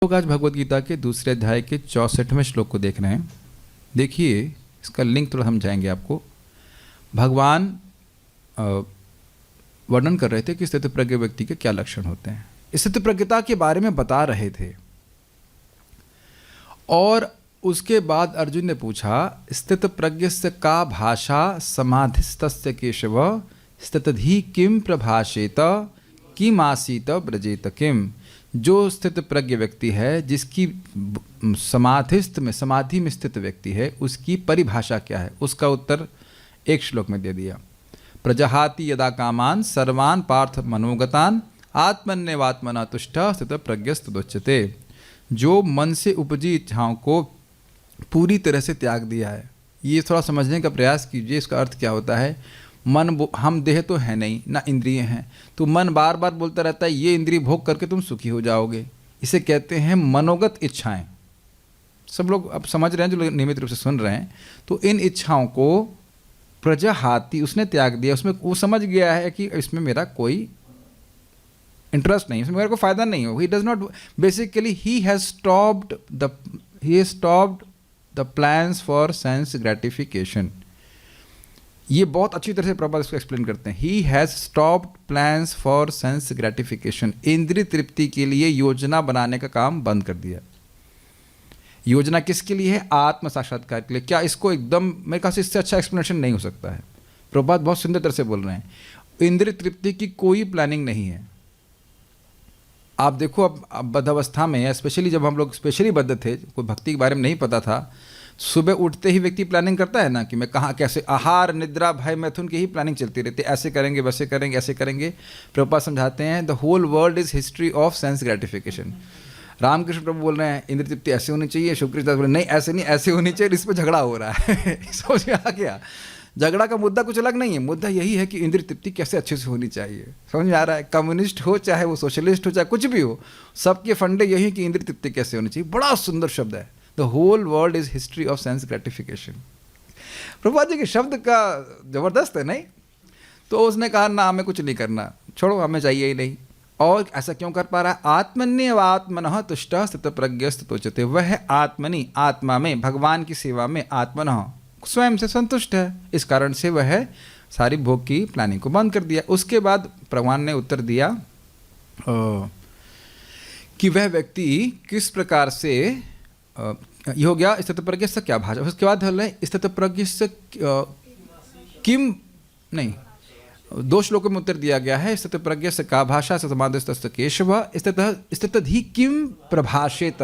लोग आज भगवद गीता के दूसरे अध्याय के 64वें श्लोक को देख रहे हैं। देखिए, इसका लिंक थोड़ा समझाएंगे आपको। भगवान वर्णन कर रहे थे कि स्थितप्रज्ञ व्यक्ति के क्या लक्षण होते हैं। स्थितप्रज्ञता के बारे में बता रहे थे और उसके बाद अर्जुन ने पूछा, स्थितप्रज्ञस्य का भाषा समाधिस्तस्य केशव स्थितधि किम प्रभाषेत किमासीत ब्रजेत किम। जो स्थित प्रज्ञ व्यक्ति है, जिसकी समाधि में स्थित व्यक्ति है, उसकी परिभाषा क्या है, उसका उत्तर एक श्लोक में दे दिया। प्रजहाति यदा कामान सर्वान पार्थ मनोगतान आत्मन्यवात्मना तुष्टा स्थित प्रज्ञस्तुच्यते। जो मन से उपजी इच्छाओं को पूरी तरह से त्याग दिया है। ये थोड़ा समझने का प्रयास कीजिए, इसका अर्थ क्या होता है। मन, हम देह तो है नहीं, ना इंद्रिय हैं, तो मन बार बार बोलता रहता है ये इंद्रिय भोग करके तुम सुखी हो जाओगे। इसे कहते हैं मनोगत इच्छाएं। सब लोग अब समझ रहे हैं, जो नियमित रूप से सुन रहे हैं। तो इन इच्छाओं को प्रजहाति उसने त्याग दिया। उसमें वो समझ गया है कि इसमें मेरा कोई इंटरेस्ट नहीं, इसमें मेरा कोई फायदा नहीं हो। He does not, basically he has stopped the plans for sense gratification. ये बहुत अच्छी तरह से प्रभुपाद इसको एक्सप्लेन करते हैं। He has stopped plans for sense gratification. इंद्रिय तृप्ति के लिए योजना बनाने का काम बंद कर दिया। योजना किसके लिए है? आत्म साक्षात्कार के लिए। क्या इसको एकदम, मेरे ख्याल से इससे अच्छा एक्सप्लेनेशन नहीं हो सकता है। प्रभुपाद बहुत सुंदर तरह से बोल रहे हैं। इंद्रिय तृप्ति की कोई प्लानिंग नहीं है। आप देखो, अब बद्धावस्था में, स्पेशली जब हम लोग स्पेशली बद्ध थे, कोई भक्ति के बारे में नहीं पता था, सुबह उठते ही व्यक्ति प्लानिंग करता है ना कि मैं कहाँ कैसे, आहार निद्रा भय मैथुन की ही प्लानिंग चलती रहती है। ऐसे करेंगे, वैसे करेंगे, ऐसे करेंगे। प्रभुपाद समझाते हैं the whole world is history of sense gratification. Ramakrishna Prabhu बोल रहे हैं इंद्रिय तृप्ति ऐसे होनी चाहिए, शुक्र दास बोले नहीं ऐसे नहीं, ऐसे होनी चाहिए। इस पर झगड़ा हो रहा है। समझ में आ गया? झगड़ा का मुद्दा कुछ अलग नहीं है, मुद्दा यही है कि इंद्रिय तृप्ति कैसे अच्छे से होनी चाहिए। समझ में आ रहा है? कम्युनिस्ट हो, चाहे वो सोशलिस्ट हो, चाहे कुछ भी हो, सबके फंडे यही है कि इंद्रिय तृप्ति कैसे होनी चाहिए। बड़ा सुंदर शब्द है, the whole world is history of sense gratification. Prabhupada ji के शब्द का जबरदस्त है नहीं? तो उसने कहा ना, हमें कुछ नहीं करना, छोड़ो, हमें चाहिए ही नहीं। और ऐसा क्यों कर पा रहा है? आत्मन्यवात्मनः तुष्टः स्थितप्रज्ञस्तुच्यते। वह आत्मनि, आत्मा में, भगवान की सेवा में, आत्मनः स्वयं से संतुष्ट है। इस कारण से वह सारी भोग की प्लानिंग को बंद कर दिया। उसके बाद भगवान ने उत्तर दिया कि वह व्यक्ति किस प्रकार से, ये हो गया स्थितप्रज्ञ से क्या भाषा। उसके बाद स्थितप्रज्ञ से किम, नहीं, दो श्लोकों में उत्तर दिया गया है। स्थितप्रज्ञ से का भाषा समाधिस्तस्य केशव स्थितधि किम प्रभाषेत।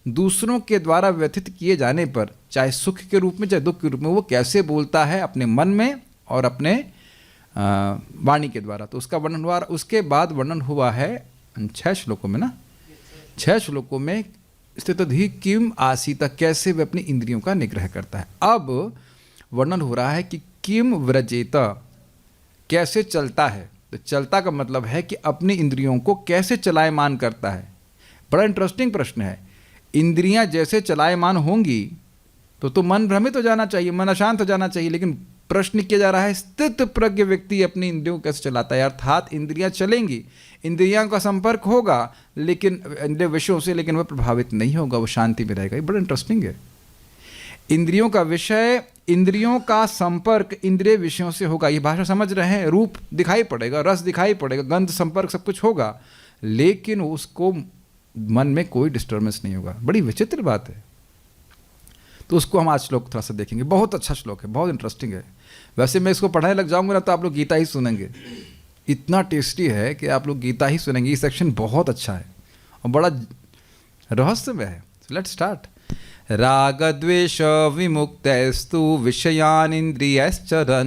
दूसरों के द्वारा व्यथित किए जाने पर, चाहे सुख के रूप में चाहे दुख के रूप में, वो कैसे बोलता है अपने मन में और अपने वाणी के द्वारा। तो उसका वर्णन हुआ। उसके बाद वर्णन हुआ है 6 श्लोकों में ना, 6 श्लोकों में स्थितधि किम आसीत, कैसे वह अपनी इंद्रियों का निग्रह करता है। अब वर्णन हो रहा है कि किम व्रजेत, कैसे चलता है। तो चलता का मतलब है कि अपनी इंद्रियों को कैसे चलायमान करता है। बड़ा इंटरेस्टिंग प्रश्न है। इंद्रियां जैसे चलायमान होंगी तो मन भ्रमित हो जाना चाहिए, मन अशांत हो जाना चाहिए। लेकिन प्रश्न किया जा रहा है स्थित प्रज्ञ व्यक्ति अपनी इंद्रियों को कैसे चलाता है। अर्थात इंद्रियां चलेंगी, इंद्रियों का संपर्क होगा, लेकिन इंद्रिय विषयों से, लेकिन वह प्रभावित नहीं होगा, वो शांति में रहेगा। ये बड़ा इंटरेस्टिंग है। इंद्रियों का विषय, इंद्रियों का संपर्क इंद्रिय विषयों से होगा। ये भाषा समझ रहे हैं? रूप दिखाई पड़ेगा, रस दिखाई पड़ेगा, गंध संपर्क सब कुछ होगा, लेकिन उसको मन में कोई डिस्टर्बेंस नहीं होगा। बड़ी विचित्र बात है। तो उसको हम आज श्लोक थोड़ा सा देखेंगे। बहुत अच्छा श्लोक है, बहुत इंटरेस्टिंग है। वैसे मैं इसको पढ़ाने लग जाऊंगा ना तो आप लोग गीता ही सुनेंगे। इतना टेस्टी है कि आप लोग गीता ही सुनेंगे। ये सेक्शन बहुत अच्छा है और बड़ा रहस्यमय है। Let's start. राग द्वेष विमुक्तैस्तु विषयानिन्द्रियश्चरन्।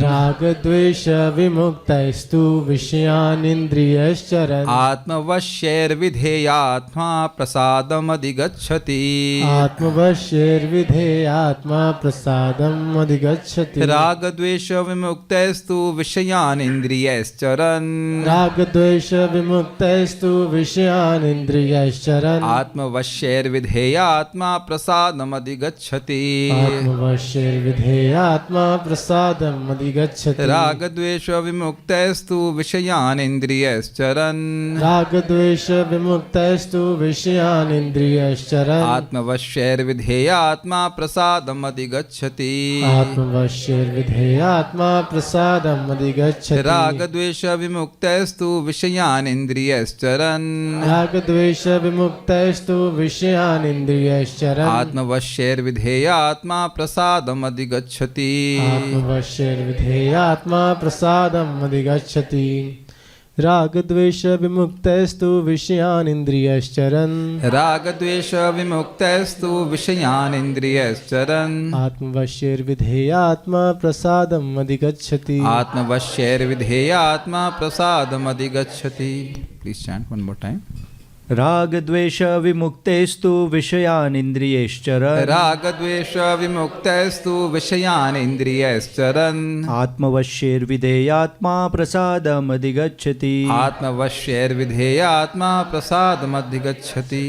राग द्वेष विमुक्तैस्तु विषयानिन्द्रियश्चरन्। आत्मवश्यैर्विधेयात्मा प्रसादमधिगच्छति। आत्मवश्यैर्विधेयात्मा प्रसादम् अधिगच्छति। राग द्वेष विमुक्तैस्तु विषयानिन्द्रियश्चरन्। राग द्वेष विमुक्तैस्तु विषयानिन्द्रियश्चरन्। आत्मवश्यैर्विधेयात्मा प्रसादमधिगच्छति आत्मवश्यैर्विधेयात्मा प्रसादम् अधिगच्छति रागद्वेष विमुक्तैस्तु विषयानिन्द्रियश्चरन् रागद्वेष विमुक्तैस्तु विषयानिन्द्रियश्चरन् आत्मवश्यैर्विधेयात्मा प्रसादमधिगच्छति आत्मवश्यैर्विधेयात्मा प्रसादम् अधिगच्छति रागद्वेष विमुक्तैस्तु विषयानिन्द्रियश्चरन् रागद्वेष विमुक्तैस्तु विषयानिन्द्रियश्चरन् आत्मवश्यैर्विधेयात्मा प्रसादमधिगच्छति आत्मवश्यैर्विधेयात्मा प्रसादम् अधिगच्छति रागद्वेष विमुक्तैस्तु विषयानिन्द्रियश्चरन् रागद्वेष विमुक्तैस्तु विषयानिन्द्रियश्चरन् आत्मवश्यैर्विधेयात्मा प्रसादम् अधिगच्छति आत्मवश्यैर्विधेयात्मा प्रसादमधिगच्छति। Please chant one more time. रागद्वेष विमुक्तेस्तु विषयानिन्द्रियैश्चरन् रागद्वेष विमुक्तैस्तु विषयानिन्द्रियैश्चरन् आत्मवश्यैर्विधेयात्मा प्रसादमधिगच्छति आत्मवश्यैर्विधेयात्मा प्रसादमधिगच्छति।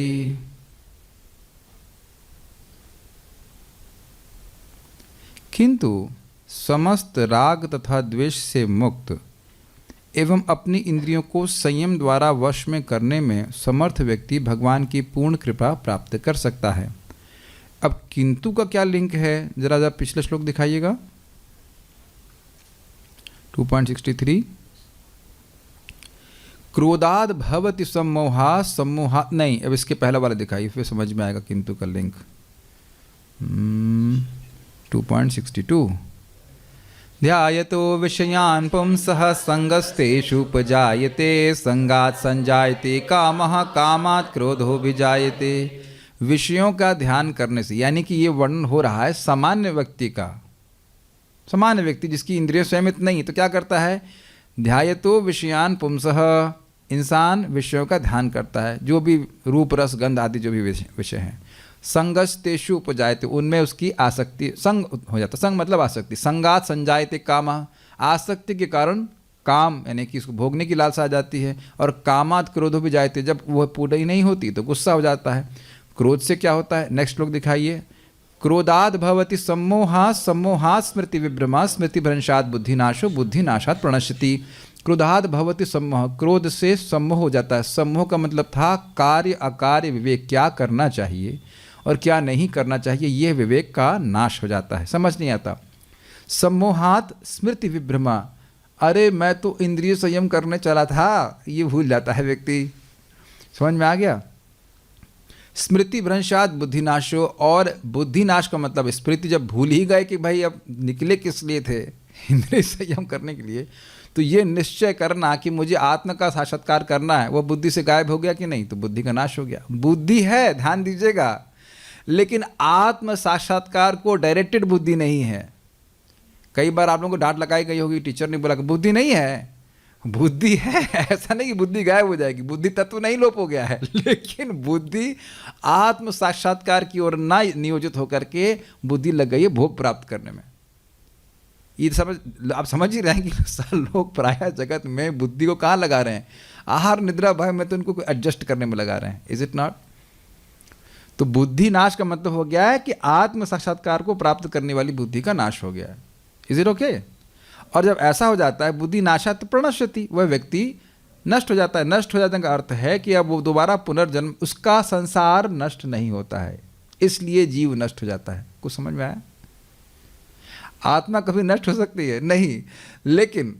किंतु समस्त राग तथा द्वेष से मुक्त एवं अपनी इंद्रियों को संयम द्वारा वश में करने में समर्थ व्यक्ति भगवान की पूर्ण कृपा प्राप्त कर सकता है। अब किंतु का क्या लिंक है, जरा पिछले श्लोक दिखाइएगा 2.63। क्रोधाद भवति सम्मोहा सम्मोहा नहीं, अब इसके पहला वाला दिखाइए फिर समझ में आएगा किंतु का लिंक। 2.62 ध्यायतो विषयान् पुंसः संगस्तेषुपजायते संगात् संजायते कामः कामात् क्रोधो विजायते। विषयों का ध्यान करने से, यानी कि ये वर्णन हो रहा है सामान्य व्यक्ति का। सामान्य व्यक्ति जिसकी इंद्रिय संयमित नहीं, तो क्या करता है, ध्यायतो विषयान् पुंसः, इंसान विषयों का ध्यान करता है, जो भी रूप रस गंध आदि जो भी विषय हैं। संगस्तेषु उपजायते, उनमें उसकी आसक्ति संग हो जाता। संग मतलब आसक्ति। संगात संजायते काम, आसक्ति के कारण काम यानी कि इसको भोगने की लालसा आ जाती है। और कामात क्रोधो भी जायते, जब वह पूरी नहीं होती तो गुस्सा हो जाता है। क्रोध से क्या होता है, नेक्स्ट लोग दिखाइए। क्रोधाद भवति सम्मोहा सम्मोहात् स्मृति विभ्रमा स्मृति भ्रंशात् बुद्धिनाशो बुद्धिनाशात् प्रणश्यति। क्रोधाद भवति सम्मोह, क्रोध से सम्मोह हो जाता है। सम्मोह का मतलब था कार्य अकार्य विवेक, क्या करना चाहिए और क्या नहीं करना चाहिए, यह विवेक का नाश हो जाता है, समझ नहीं आता। सम्मोहात स्मृति विभ्रमा, अरे मैं तो इंद्रिय संयम करने चला था, ये भूल जाता है व्यक्ति। समझ में आ गया। स्मृति भ्रंशात बुद्धिनाशो, और बुद्धिनाश का मतलब स्मृति जब भूल ही गए कि भाई अब निकले किस लिए थे, इंद्रिय संयम करने के लिए, तो ये निश्चय करना कि मुझे आत्म का साक्षात्कार करना है, वो बुद्धि से गायब हो गया कि नहीं, तो बुद्धि का नाश हो गया। बुद्धि है, ध्यान दीजिएगा, लेकिन आत्म साक्षात्कार को डायरेक्टेड बुद्धि नहीं है। कई बार आप लोगों को डांट लगाई गई होगी, टीचर ने बोला कि बुद्धि नहीं है। बुद्धि है, ऐसा नहीं कि बुद्धि गायब हो जाएगी, बुद्धि तत्व नहीं लोप हो गया है, लेकिन बुद्धि आत्म साक्षात्कार की ओर ना नियोजित होकर के बुद्धि लग गई है भोग प्राप्त करने में। ये आप समझ ही रहे हैं कि लोग प्रायः जगत में बुद्धि को कहाँ लगा रहे हैं, आहार निद्रा भय में, तो इनको एडजस्ट करने में लगा रहे हैं। Is it not? तो बुद्धि नाश का मतलब हो गया है कि आत्म साक्षात्कार को प्राप्त करने वाली बुद्धि का नाश हो गया है। Is it okay? और जब ऐसा हो जाता है बुद्धि नाशात् प्रणश्यति, वह व्यक्ति नष्ट हो जाता है। नष्ट हो जाने का अर्थ है कि अब वो दोबारा पुनर्जन्म, उसका संसार नष्ट नहीं होता है, इसलिए जीव नष्ट हो जाता है। कुछ समझ में आया? आत्मा कभी नष्ट हो सकती है नहीं, लेकिन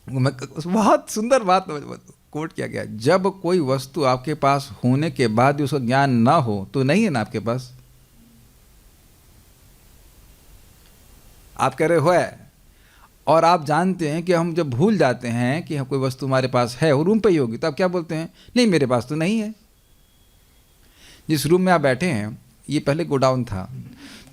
बहुत सुंदर बात कोट किया गया, जब कोई वस्तु आपके पास होने के बाद भी उसका ज्ञान ना हो तो नहीं है ना आपके पास। आप कह रहे हो है, और आप जानते हैं कि हम जब भूल जाते हैं कि कोई वस्तु हमारे पास है, वो रूम पे ही होगी, तो आप क्या बोलते हैं, नहीं मेरे पास तो नहीं है। जिस रूम में आप बैठे हैं, ये पहले गोडाउन था,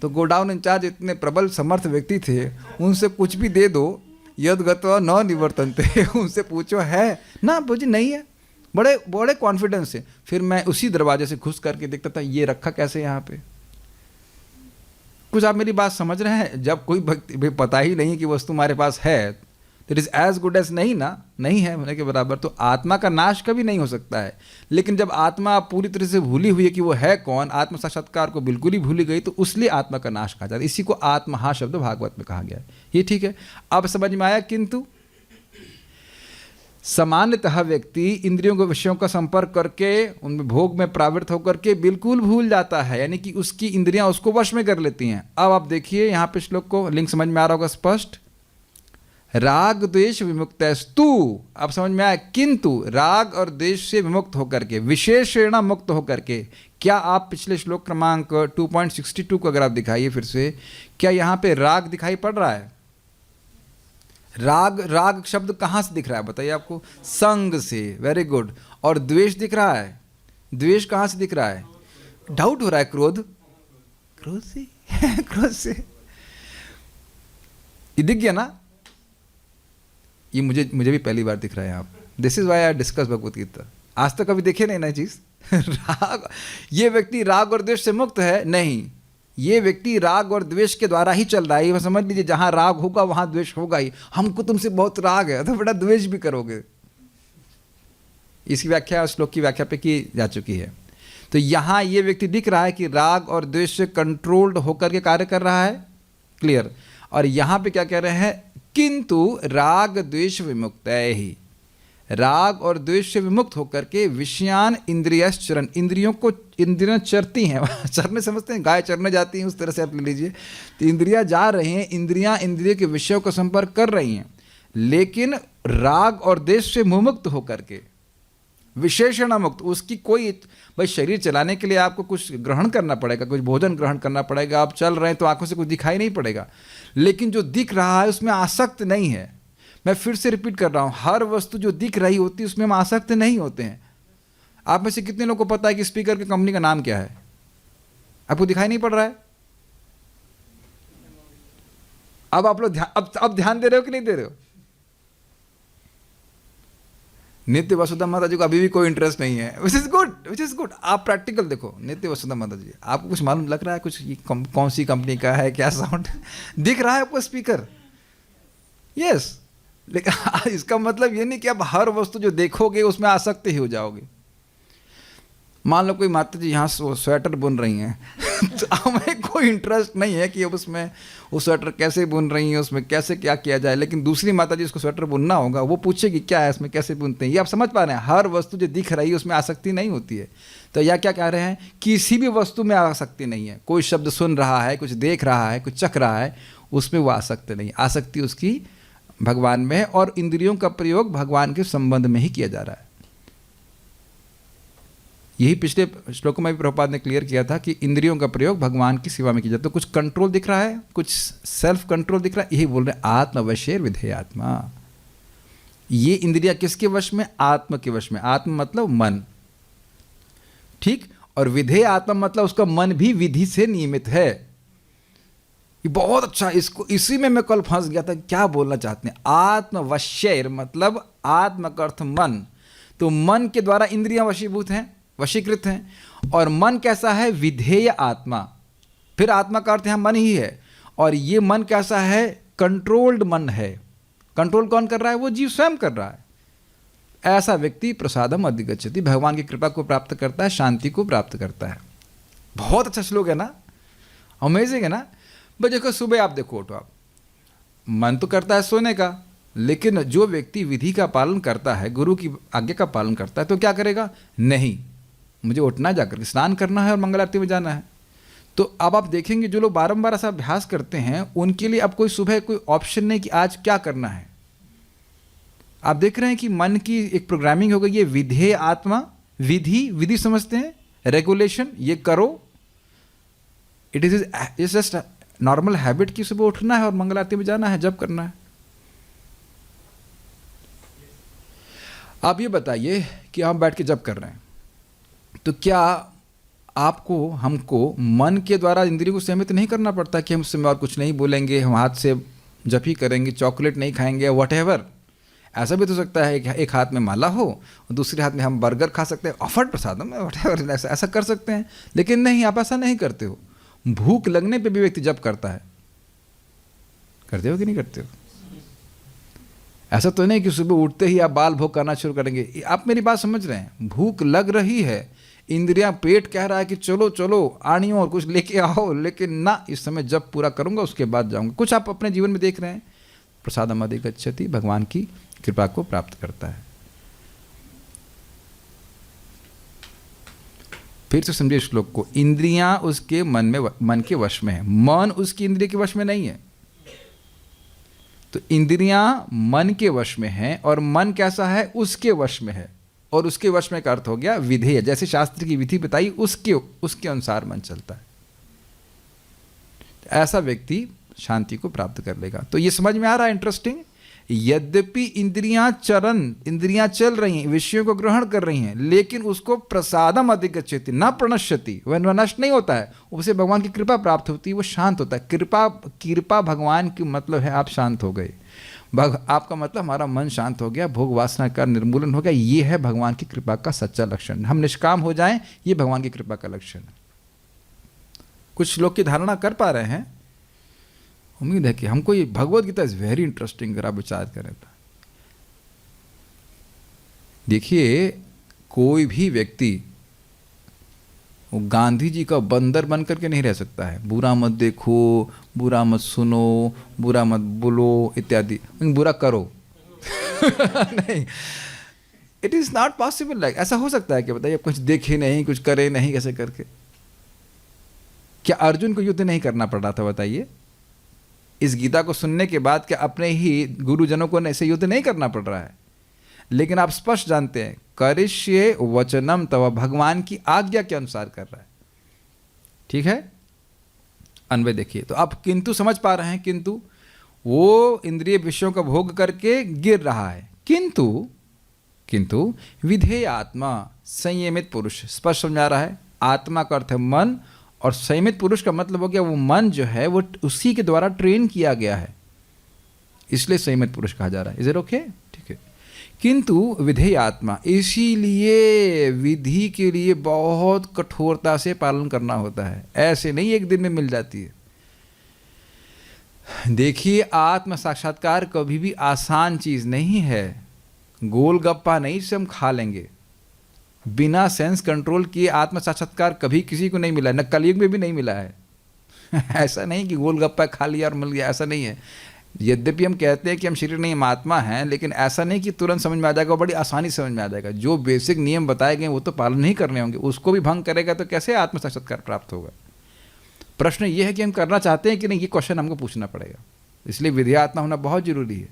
तो गोडाउन इंचार्ज इतने प्रबल समर्थ व्यक्ति थे, उनसे कुछ भी दे दो, यद गत्वा न निवर्तन्ते, उनसे पूछो है ना, बोझे नहीं है, बड़े बड़े कॉन्फिडेंस से। फिर मैं उसी दरवाजे से घुस करके देखता था ये रखा कैसे यहाँ पे। कुछ आप मेरी बात समझ रहे हैं? जब कोई व्यक्ति पता ही नहीं कि वस्तु हमारे पास है, that is as good as नहीं ना, नहीं है होने के बराबर। तो आत्मा का नाश कभी नहीं हो सकता है। लेकिन जब आत्मा पूरी तरह से भूली हुई है कि वो है कौन, आत्म साक्षात्कार को बिल्कुल ही भूली गई, तो उसलिए आत्मा का नाश कहा जाता है। इसी को आत्महा शब्द भागवत में कहा गया है। ये ठीक है, अब समझ में आया। किंतु सामान्यतः व्यक्ति इंद्रियों के विषयों का संपर्क करके उनमें भोग में प्रावृत्त होकर के बिल्कुल भूल जाता है, यानी कि उसकी इंद्रियां उसको वश में कर लेती हैं। अब आप देखिए यहाँ पे श्लोक को, लिंक समझ में आ रहा होगा स्पष्ट। राग द्वेष विमुक्तस्तु, अब समझ में आया। किंतु राग और द्वेष से विमुक्त होकर के, विशेषण मुक्त होकर के, क्या आप पिछले श्लोक क्रमांक 2.62 को अगर आप दिखाइए फिर से, क्या यहाँ पे राग दिखाई पड़ रहा है? राग, राग शब्द कहाँ से दिख रहा है बताइए आपको? संग से, वेरी गुड। और द्वेष दिख रहा है, द्वेष कहाँ से दिख रहा है? डाउट हो रहा है, क्रोध, क्रोध से क्रोध से, ये दिख गया ना? ये मुझे भी पहली बार दिख रहा है यहाँ। This is why I discuss Bhagavad Gita. आज तक कभी देखे नहीं ना चीज। राग, ये व्यक्ति राग और द्वेष से मुक्त है? नहीं, ये व्यक्ति राग और द्वेष के द्वारा ही चल रहा है। ये समझ लीजिए, जहां राग होगा वहां द्वेष होगा ही। हमको तुमसे बहुत राग है तो बेटा द्वेष भी करोगे। इसकी व्याख्या श्लोक की व्याख्या पे की जा चुकी है। तो यहां ये व्यक्ति दिख रहा है कि राग और द्वेष से कंट्रोल्ड होकर के कार्य कर रहा है, क्लियर। और यहां पे क्या कह रहे हैं? किंतु राग द्वेष विमुक्त ही, राग और द्वेष से विमुक्त होकर के विषयान इंद्रियश्चरन्, इंद्रियों को, इंद्रियां चरती हैं। चरने समझते हैं, गाय चरने जाती हैं, उस तरह से आप ले लीजिए। तो इंद्रियां जा रही हैं, इंद्रियां इंद्रिय के विषयों का संपर्क कर रही हैं, लेकिन राग और द्वेष से मुमुक्त होकर के, विशेषण मुक्त। उसकी कोई, भाई शरीर चलाने के लिए आपको कुछ ग्रहण करना पड़ेगा, कुछ भोजन ग्रहण करना पड़ेगा। आप चल रहे हैं तो आंखों से कुछ दिखाई नहीं पड़ेगा, लेकिन जो दिख रहा है उसमें आसक्त नहीं है। मैं फिर से रिपीट कर रहा हूं, हर वस्तु जो दिख रही होती है उसमें हम आसक्त नहीं होते हैं। आप में से कितने लोगों को पता है कि स्पीकर की कंपनी का नाम क्या है? आपको दिखाई नहीं पड़ रहा है? अब आप लोग अब ध्यान दे रहे हो कि नहीं दे रहे हो? नित्य वसुधा माता जी को अभी भी कोई इंटरेस्ट नहीं है, which is good, which is good. आप प्रैक्टिकल देखो, नित्य वसुधा माता जी, आपको कुछ मालूम लग रहा है कुछ कौन सी कंपनी का है, क्या साउंड दिख रहा है आपको स्पीकर? यस, लेकिन इसका मतलब ये नहीं कि आप हर वस्तु जो देखोगे उसमें आसक्त ही हो जाओगे। मान लो कोई माता जी यहाँ स्वेटर बुन रही हैं तो हमें कोई इंटरेस्ट नहीं है कि अब उसमें वो स्वेटर कैसे बुन रही हैं, उसमें कैसे क्या किया जाए, लेकिन दूसरी माता जी उसको स्वेटर बुनना होगा, वो पूछेगी क्या है इसमें, कैसे बुनते हैं। ये आप समझ पा रहे हैं, हर वस्तु जो दिख रही है उसमें आसक्ति नहीं होती है। तो यह क्या कह रहे हैं? किसी भी वस्तु में आसक्ति नहीं है। कोई शब्द सुन रहा है, कुछ देख रहा है, कुछ चख रहा है, उसमें वो आसक्त नहीं। आसक्ति उसकी भगवान में है, और इंद्रियों का प्रयोग भगवान के संबंध में ही किया जा रहा है। यही पिछले श्लोकों में भी प्रभुपाद ने क्लियर किया था कि इंद्रियों का प्रयोग भगवान की सेवा में किया जाता है। तो कुछ कंट्रोल दिख रहा है, कुछ सेल्फ कंट्रोल दिख रहा है, यही बोल रहे हैं आत्मवशेर विधेयात्मा। ये इंद्रिया किसके वश में? आत्म के वश में। आत्म मतलब मन, ठीक। और विधेय आत्मा मतलब उसका मन भी विधि से नियमित है। ये बहुत अच्छा, इसको इसी में मैं कल फंस गया था। क्या बोलना चाहते हैं? आत्मवशेर मतलब आत्म का अर्थ मन। तो मन के द्वारा इंद्रियां वशीभूत हैं, वशीकृत हैं। और मन कैसा है? विधेय आत्मा। फिर आत्मा का अर्थ यहाँ मन ही है। और ये मन कैसा है? कंट्रोल्ड मन है। कंट्रोल कौन कर रहा है? वो जीव स्वयं कर रहा है। ऐसा व्यक्ति प्रसादम अधिगच्छति, भगवान की कृपा को प्राप्त करता है, शांति को प्राप्त करता है। बहुत अच्छा श्लोक है ना, अमेजिंग है ना। बस देखो, सुबह आप देखो, उठो आप, मन तो करता है सोने का, लेकिन जो व्यक्ति विधि का पालन करता है, गुरु की आज्ञा का पालन करता है, तो क्या करेगा? नहीं, मुझे उठना, जाकर स्नान करना है और मंगल आरती में जाना है। तो अब आप देखेंगे जो लोग बारंबार ऐसा अभ्यास करते हैं, उनके लिए अब कोई सुबह कोई ऑप्शन नहीं कि आज क्या करना है। आप देख रहे हैं कि मन की एक प्रोग्रामिंग हो गई। ये विधेय आत्मा, विधि, विधि समझते हैं, रेगुलेशन, ये करो। It is just normal habit की सुबह उठना है और मंगल आरती में जाना है, जब करना है। आप ये बताइए कि हम बैठ के जब कर रहे हैं, तो क्या आपको, हमको मन के द्वारा इंद्रियों को सहमित नहीं करना पड़ता कि हम उससे और कुछ नहीं बोलेंगे, हम हाथ से जप ही करेंगे, चॉकलेट नहीं खाएंगे, व्हाटएवर। ऐसा भी तो सकता है कि एक हाथ में माला हो और दूसरे हाथ में हम बर्गर खा सकते हैं, ऑफर्ड प्रसादम, व्हाटएवर, ऐसा कर सकते हैं। लेकिन नहीं, आप ऐसा नहीं करते हो। भूख लगने पे भी व्यक्ति जप करता है। करते हो कि नहीं करते हो? ऐसा तो नहीं कि सुबह उठते ही आप बाल भोग करना शुरू करेंगे। आप मेरी बात समझ रहे हैं? भूख लग रही है, इंद्रियां, पेट कह रहा है कि चलो चलो आनियो और कुछ लेके आओ, लेकिन ना, इस समय जब पूरा करूंगा उसके बाद जाऊंगा। कुछ आप अपने जीवन में देख रहे हैं, प्रसादम अधिगच्छति, भगवान की कृपा को प्राप्त करता है। फिर से समझिए श्लोक को, इंद्रियां उसके मन के वश में है, मन उसकी इंद्रिय के वश में नहीं है। तो इंद्रियां मन के वश में हैं और मन कैसा है? उसके वश में है। और उसके वश में का अर्थ हो गया विधेय, जैसे शास्त्र की विधि बताई उसके अनुसार मन चलता है। ऐसा व्यक्ति शांति को प्राप्त कर लेगा। तो ये समझ में आ रहा है? इंटरेस्टिंग। यद्यपि इंद्रियां चल रही हैं, विषयों को ग्रहण कर रही हैं, लेकिन उसको प्रसादम अधिगच्छति, न प्रणश्यति, वह नष्ट नहीं होता है, उसे भगवान की कृपा प्राप्त होती है, वो शांत होता है। कृपा भगवान की मतलब है आप शांत हो गए। आपका मतलब हमारा मन शांत हो गया, भोग वासना का निर्मूलन हो गया। ये है भगवान की कृपा का सच्चा लक्षण। हम निष्काम हो जाएं, ये भगवान की कृपा का लक्षण है। कुछ लोग की धारणा कर पा रहे हैं? उम्मीद है कि हमको ये Bhagavad Gita is very interesting अगर आप विचार करें तो। देखिए, कोई भी व्यक्ति वो गांधी जी का बंदर बन करके नहीं रह सकता है। बुरा मत देखो, बुरा मत सुनो, बुरा मत बोलो इत्यादि, बुरा करो नहीं, it is not possible. Like ऐसा हो सकता है कि बताइए, कुछ देखे नहीं, कुछ करे नहीं, कैसे करके? क्या अर्जुन को युद्ध नहीं करना पड़ रहा था? बताइए, इस गीता को सुनने के बाद क्या अपने ही गुरुजनों को ऐसे युद्ध नहीं करना पड़ रहा है? लेकिन आप स्पष्ट जानते हैं, करिष्ये वचनम तव, भगवान की आज्ञा के अनुसार कर रहा है। ठीक है, अन्वय देखिए। तो आप किंतु समझ पा रहे हैं? किंतु वो इंद्रिय विषयों का भोग करके गिर रहा है, किंतु विधेय आत्मा, संयमित पुरुष, स्पष्ट समझा रहा है। आत्मा का अर्थ है मन, और संयमित पुरुष का मतलब हो गया वो मन जो है वो उसी के द्वारा ट्रेन किया गया है, इसलिए संयमित पुरुष कहा जा रहा है। Is it okay? ठीक है। किंतु विधेय आत्मा, इसीलिए विधि के लिए बहुत कठोरता से पालन करना होता है। ऐसे नहीं एक दिन में मिल जाती है। देखिए, आत्म साक्षात्कार कभी भी आसान चीज नहीं है। गोलगप्पा नहीं से हम खा लेंगे। बिना सेंस कंट्रोल किए आत्म साक्षात्कार कभी किसी को नहीं मिला है, न कलयुग में भी नहीं मिला है ऐसा नहीं कि गोलगप्पा खा लिया और मिल गया, ऐसा नहीं है। यद्यपि हम कहते हैं कि हम शरीर नहीं, हम आत्मा हैं, लेकिन ऐसा नहीं कि तुरंत समझ में आ जाएगा, बड़ी आसानी समझ में आ जाएगा। जो बेसिक नियम बताए गए वो तो पालन नहीं करने होंगे, उसको भी भंग करेगा तो कैसे आत्म साक्षात्कार प्राप्त होगा? प्रश्न ये है कि हम करना चाहते हैं कि नहीं, ये क्वेश्चन हमको पूछना पड़ेगा। इसलिए विधेयात्मा होना बहुत जरूरी है।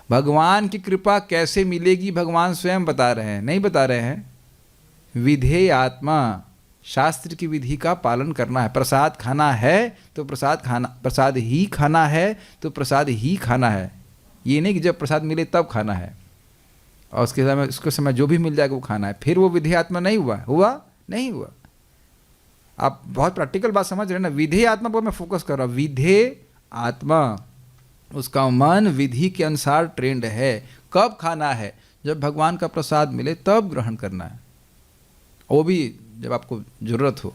भगवान की कृपा कैसे मिलेगी भगवान स्वयं बता रहे हैं, नहीं बता रहे हैं। विधेय आत्मा, शास्त्र की विधि का पालन करना है। प्रसाद खाना है तो प्रसाद ही खाना है तो प्रसाद ही खाना है। ये नहीं कि जब प्रसाद मिले तब खाना है और उसके समय जो भी मिल जाएगा वो खाना है। फिर वो विधेय आत्मा नहीं हुआ नहीं हुआ। आप बहुत प्रैक्टिकल बात समझ रहे हैं ना। विधेय आत्मा पर मैं फोकस कर रहा हूँ। विधेय आत्मा, उसका मन विधि के अनुसार ट्रेंड है। कब खाना है? जब भगवान का प्रसाद मिले तब ग्रहण करना है, वो भी जब आपको जरूरत हो।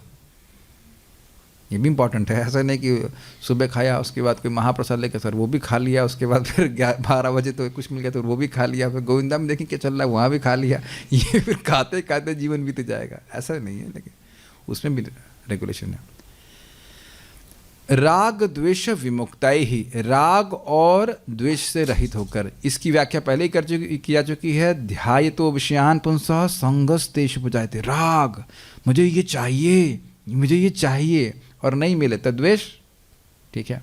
ये भी इंपॉर्टेंट है। ऐसा नहीं कि सुबह खाया उसके बाद कोई महाप्रसाद लेकर सर वो भी खा लिया, उसके बाद फिर 12 बजे तो कुछ मिल गया तो वो भी खा लिया, फिर गोविंदा में देखें क्या चल रहा है वहाँ भी खा लिया। ये फिर खाते खाते जीवन बीत जाएगा, ऐसा नहीं है। लेकिन उसमें भी रेगुलेशन है। राग द्वेष विमुक्ताई ही, राग और द्वेष से रहित होकर, इसकी व्याख्या पहले ही किया चुकी है। ध्यायतो विषयान पुंसः संगस्तेषु पुजायते। राग, मुझे ये चाहिए और नहीं मिले तो द्वेष। ठीक है।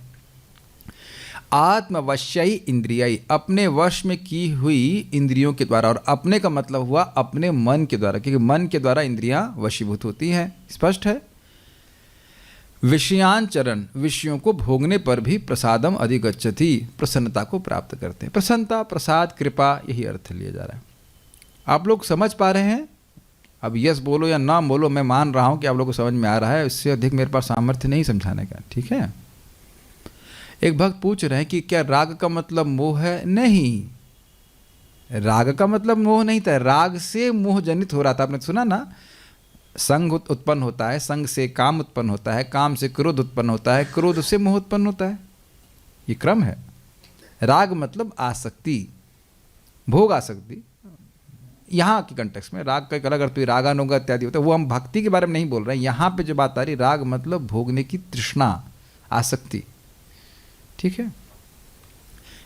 आत्मवश्यई इंद्रियाई, अपने वश में की हुई इंद्रियों के द्वारा, और अपने का मतलब हुआ अपने मन के द्वारा, क्योंकि मन के द्वारा इंद्रियां वशीभूत होती हैं। स्पष्ट है। विषयांचरण, विषयों को भोगने पर भी प्रसादम अधिगच्छति, प्रसन्नता को प्राप्त करते हैं। प्रसन्नता, प्रसाद, कृपा, यही अर्थ लिया जा रहा है। आप लोग समझ पा रहे हैं? अब यस बोलो या ना बोलो, मैं मान रहा हूं कि आप लोगों को समझ में आ रहा है। इससे अधिक मेरे पास सामर्थ्य नहीं समझाने का। ठीक है। एक भक्त पूछ रहे हैं कि क्या राग का मतलब मोह है? नहीं, राग का मतलब मोह नहीं था। राग से मोह जनित हो रहा था। आपने सुना ना, संग उत्पन्न होता है, संग से काम उत्पन्न होता है, काम से क्रोध उत्पन्न होता है, क्रोध से मोह उत्पन्न होता है। ये क्रम है। राग मतलब आसक्ति, भोग आसक्ति यहाँ की कंटेक्स्ट में, राग का एक अलग अर्थ भी रागानुगा इत्यादि होता है, वो हम भक्ति के बारे में नहीं बोल रहे हैं। यहाँ पे जो बात आ रही, राग मतलब भोगने की तृष्णा, आसक्ति, ठीक है।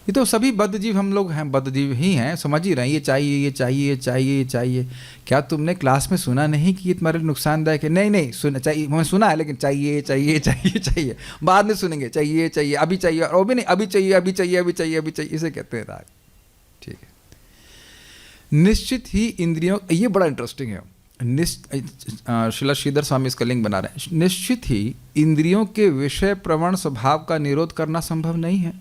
ये तो सभी बद्धजीव हम लोग हैं, बद्धजीव ही हैं, समझ ही रहे हैं, ये चाहिए ये चाहिए ये चाहिए ये चाहिए। क्या तुमने क्लास में सुना नहीं कि ये तुम्हारे लिए नुकसानदायक है? नहीं नहीं सुना, चाहिए, हमें सुना है, लेकिन चाहिए चाहिए चाहिए चाहिए, बाद में सुनेंगे, चाहिए चाहिए, अभी चाहिए, और वो भी नहीं, अभी चाहिए अभी चाहिए अभी चाहिए अभी चाहिए, इसे कहते हैं राग, ठीक है। निश्चित ही इंद्रियों, ये बड़ा इंटरेस्टिंग है, श्रीला श्रीधर स्वामी इसका लिंक बना रहे हैं। निश्चित ही इंद्रियों के विषय प्रवण स्वभाव का निरोध करना संभव नहीं है,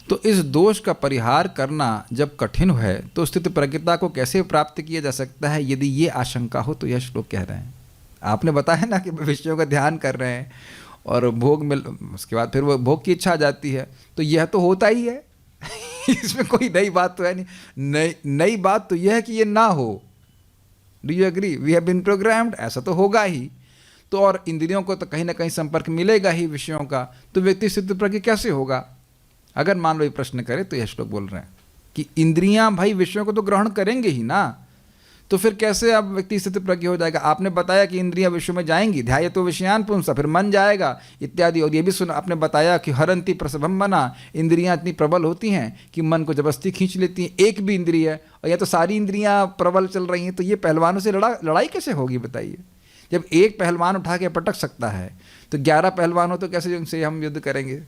तो इस दोष का परिहार करना जब कठिन है तो स्थित प्रज्ञता को कैसे प्राप्त किया जा सकता है, यदि ये आशंका हो तो यह श्लोक कह रहे हैं। आपने बताया ना कि विषयों का ध्यान कर रहे हैं और भोग मिल, उसके बाद फिर वो भोग की इच्छा आ जाती है, तो यह तो होता ही है इसमें कोई नई बात तो है नहीं। नई बात तो यह है कि ये ना हो। Do you agree? We have been programmed, ऐसा तो होगा ही। तो और इंद्रियों को तो कहीं ना कहीं संपर्क मिलेगा ही विषयों का, तो व्यक्ति सिद्ध प्रज्ञ कैसे होगा? अगर मान लो ये प्रश्न करे तो यह श्लोक बोल रहे हैं कि इंद्रियां भाई विषयों को तो ग्रहण करेंगे ही ना, तो फिर कैसे अब व्यक्ति स्थित प्रज्ञ हो जाएगा? आपने बताया कि इंद्रियां विषयों में जाएंगी, ध्याय तो विषयान पुंसा, फिर मन जाएगा इत्यादि। और ये भी सुना आपने बताया कि हरंती प्रसभम मना, इंद्रियां इतनी प्रबल होती हैं कि मन को जबरदस्ती खींच लेती हैं। एक भी इंद्रिय और या तो सारी इंद्रियां प्रबल चल रही हैं, तो ये पहलवानों से लड़ाई कैसे होगी बताइए? जब एक पहलवान उठा के पटक सकता है तो 11 पहलवान हो तो कैसे उनसे हम युद्ध करेंगे?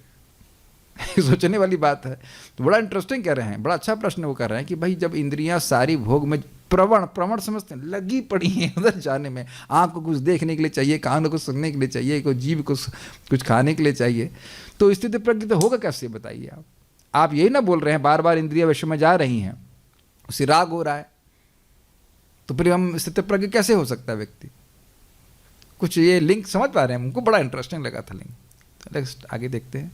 सोचने वाली बात है। तो बड़ा इंटरेस्टिंग कह रहे हैं, बड़ा अच्छा प्रश्न वो कर रहे हैं कि भाई जब इंद्रियां सारी भोग में प्रवण समझते हैं, लगी पड़ी हैं उधर जाने में, आँख को कुछ देखने के लिए चाहिए, कान को कुछ सुनने के लिए चाहिए, कोई जीभ को कुछ खाने के लिए चाहिए, तो स्थिति प्रज्ञ तो होगा कैसे बताइए आप? आप यही ना बोल रहे हैं बार बार इंद्रिया विषय में जा रही हैं, उससे राग हो रहा है, तो फिर हम स्थिति प्रज्ञ कैसे हो सकता है व्यक्ति? कुछ ये लिंक समझ पा रहे हैं? हमको बड़ा इंटरेस्टिंग लगा था लिंक। तो नेक्स्ट आगे देखते हैं।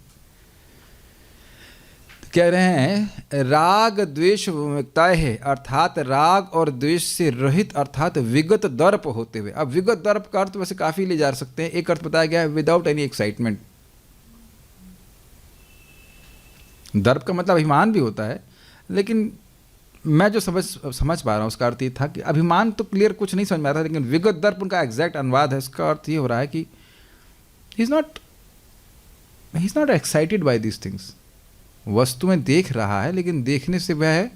कह रहे हैं राग द्वेष विमुक्ता है, अर्थात राग और द्वेष से रहित, अर्थात विगत दर्प होते हुए। अब विगत दर्प का अर्थ वैसे काफी ले जा सकते हैं। एक अर्थ बताया गया है विदाउट एनी एक्साइटमेंट। दर्प का मतलब अभिमान भी होता है, लेकिन मैं जो समझ पा रहा हूँ उसका अर्थ ये था कि अभिमान तो क्लियर कुछ नहीं समझ में आ रहा, लेकिन विगत दर्प उनका एग्जैक्ट अनुवाद है। इसका अर्थ ये हो रहा है कि he is not excited by these things. वस्तु में देख रहा है, लेकिन देखने से वह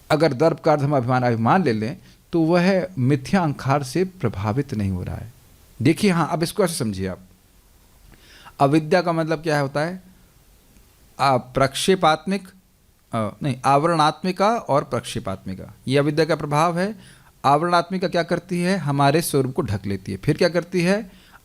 अगर दर्प का अर्थ हम अभिमान ले लें तो वह मिथ्या अहंकार से प्रभावित नहीं हो रहा है। देखिए, हाँ, अब इसको ऐसे समझिए आप। अविद्या का मतलब क्या होता है? प्रक्षेपात्मिक नहीं, आवरणात्मिका और प्रक्षेपात्मिका, ये अविद्या का प्रभाव है। आवरणात्मिका क्या करती है? हमारे स्वरूप को ढक लेती है। फिर क्या करती है?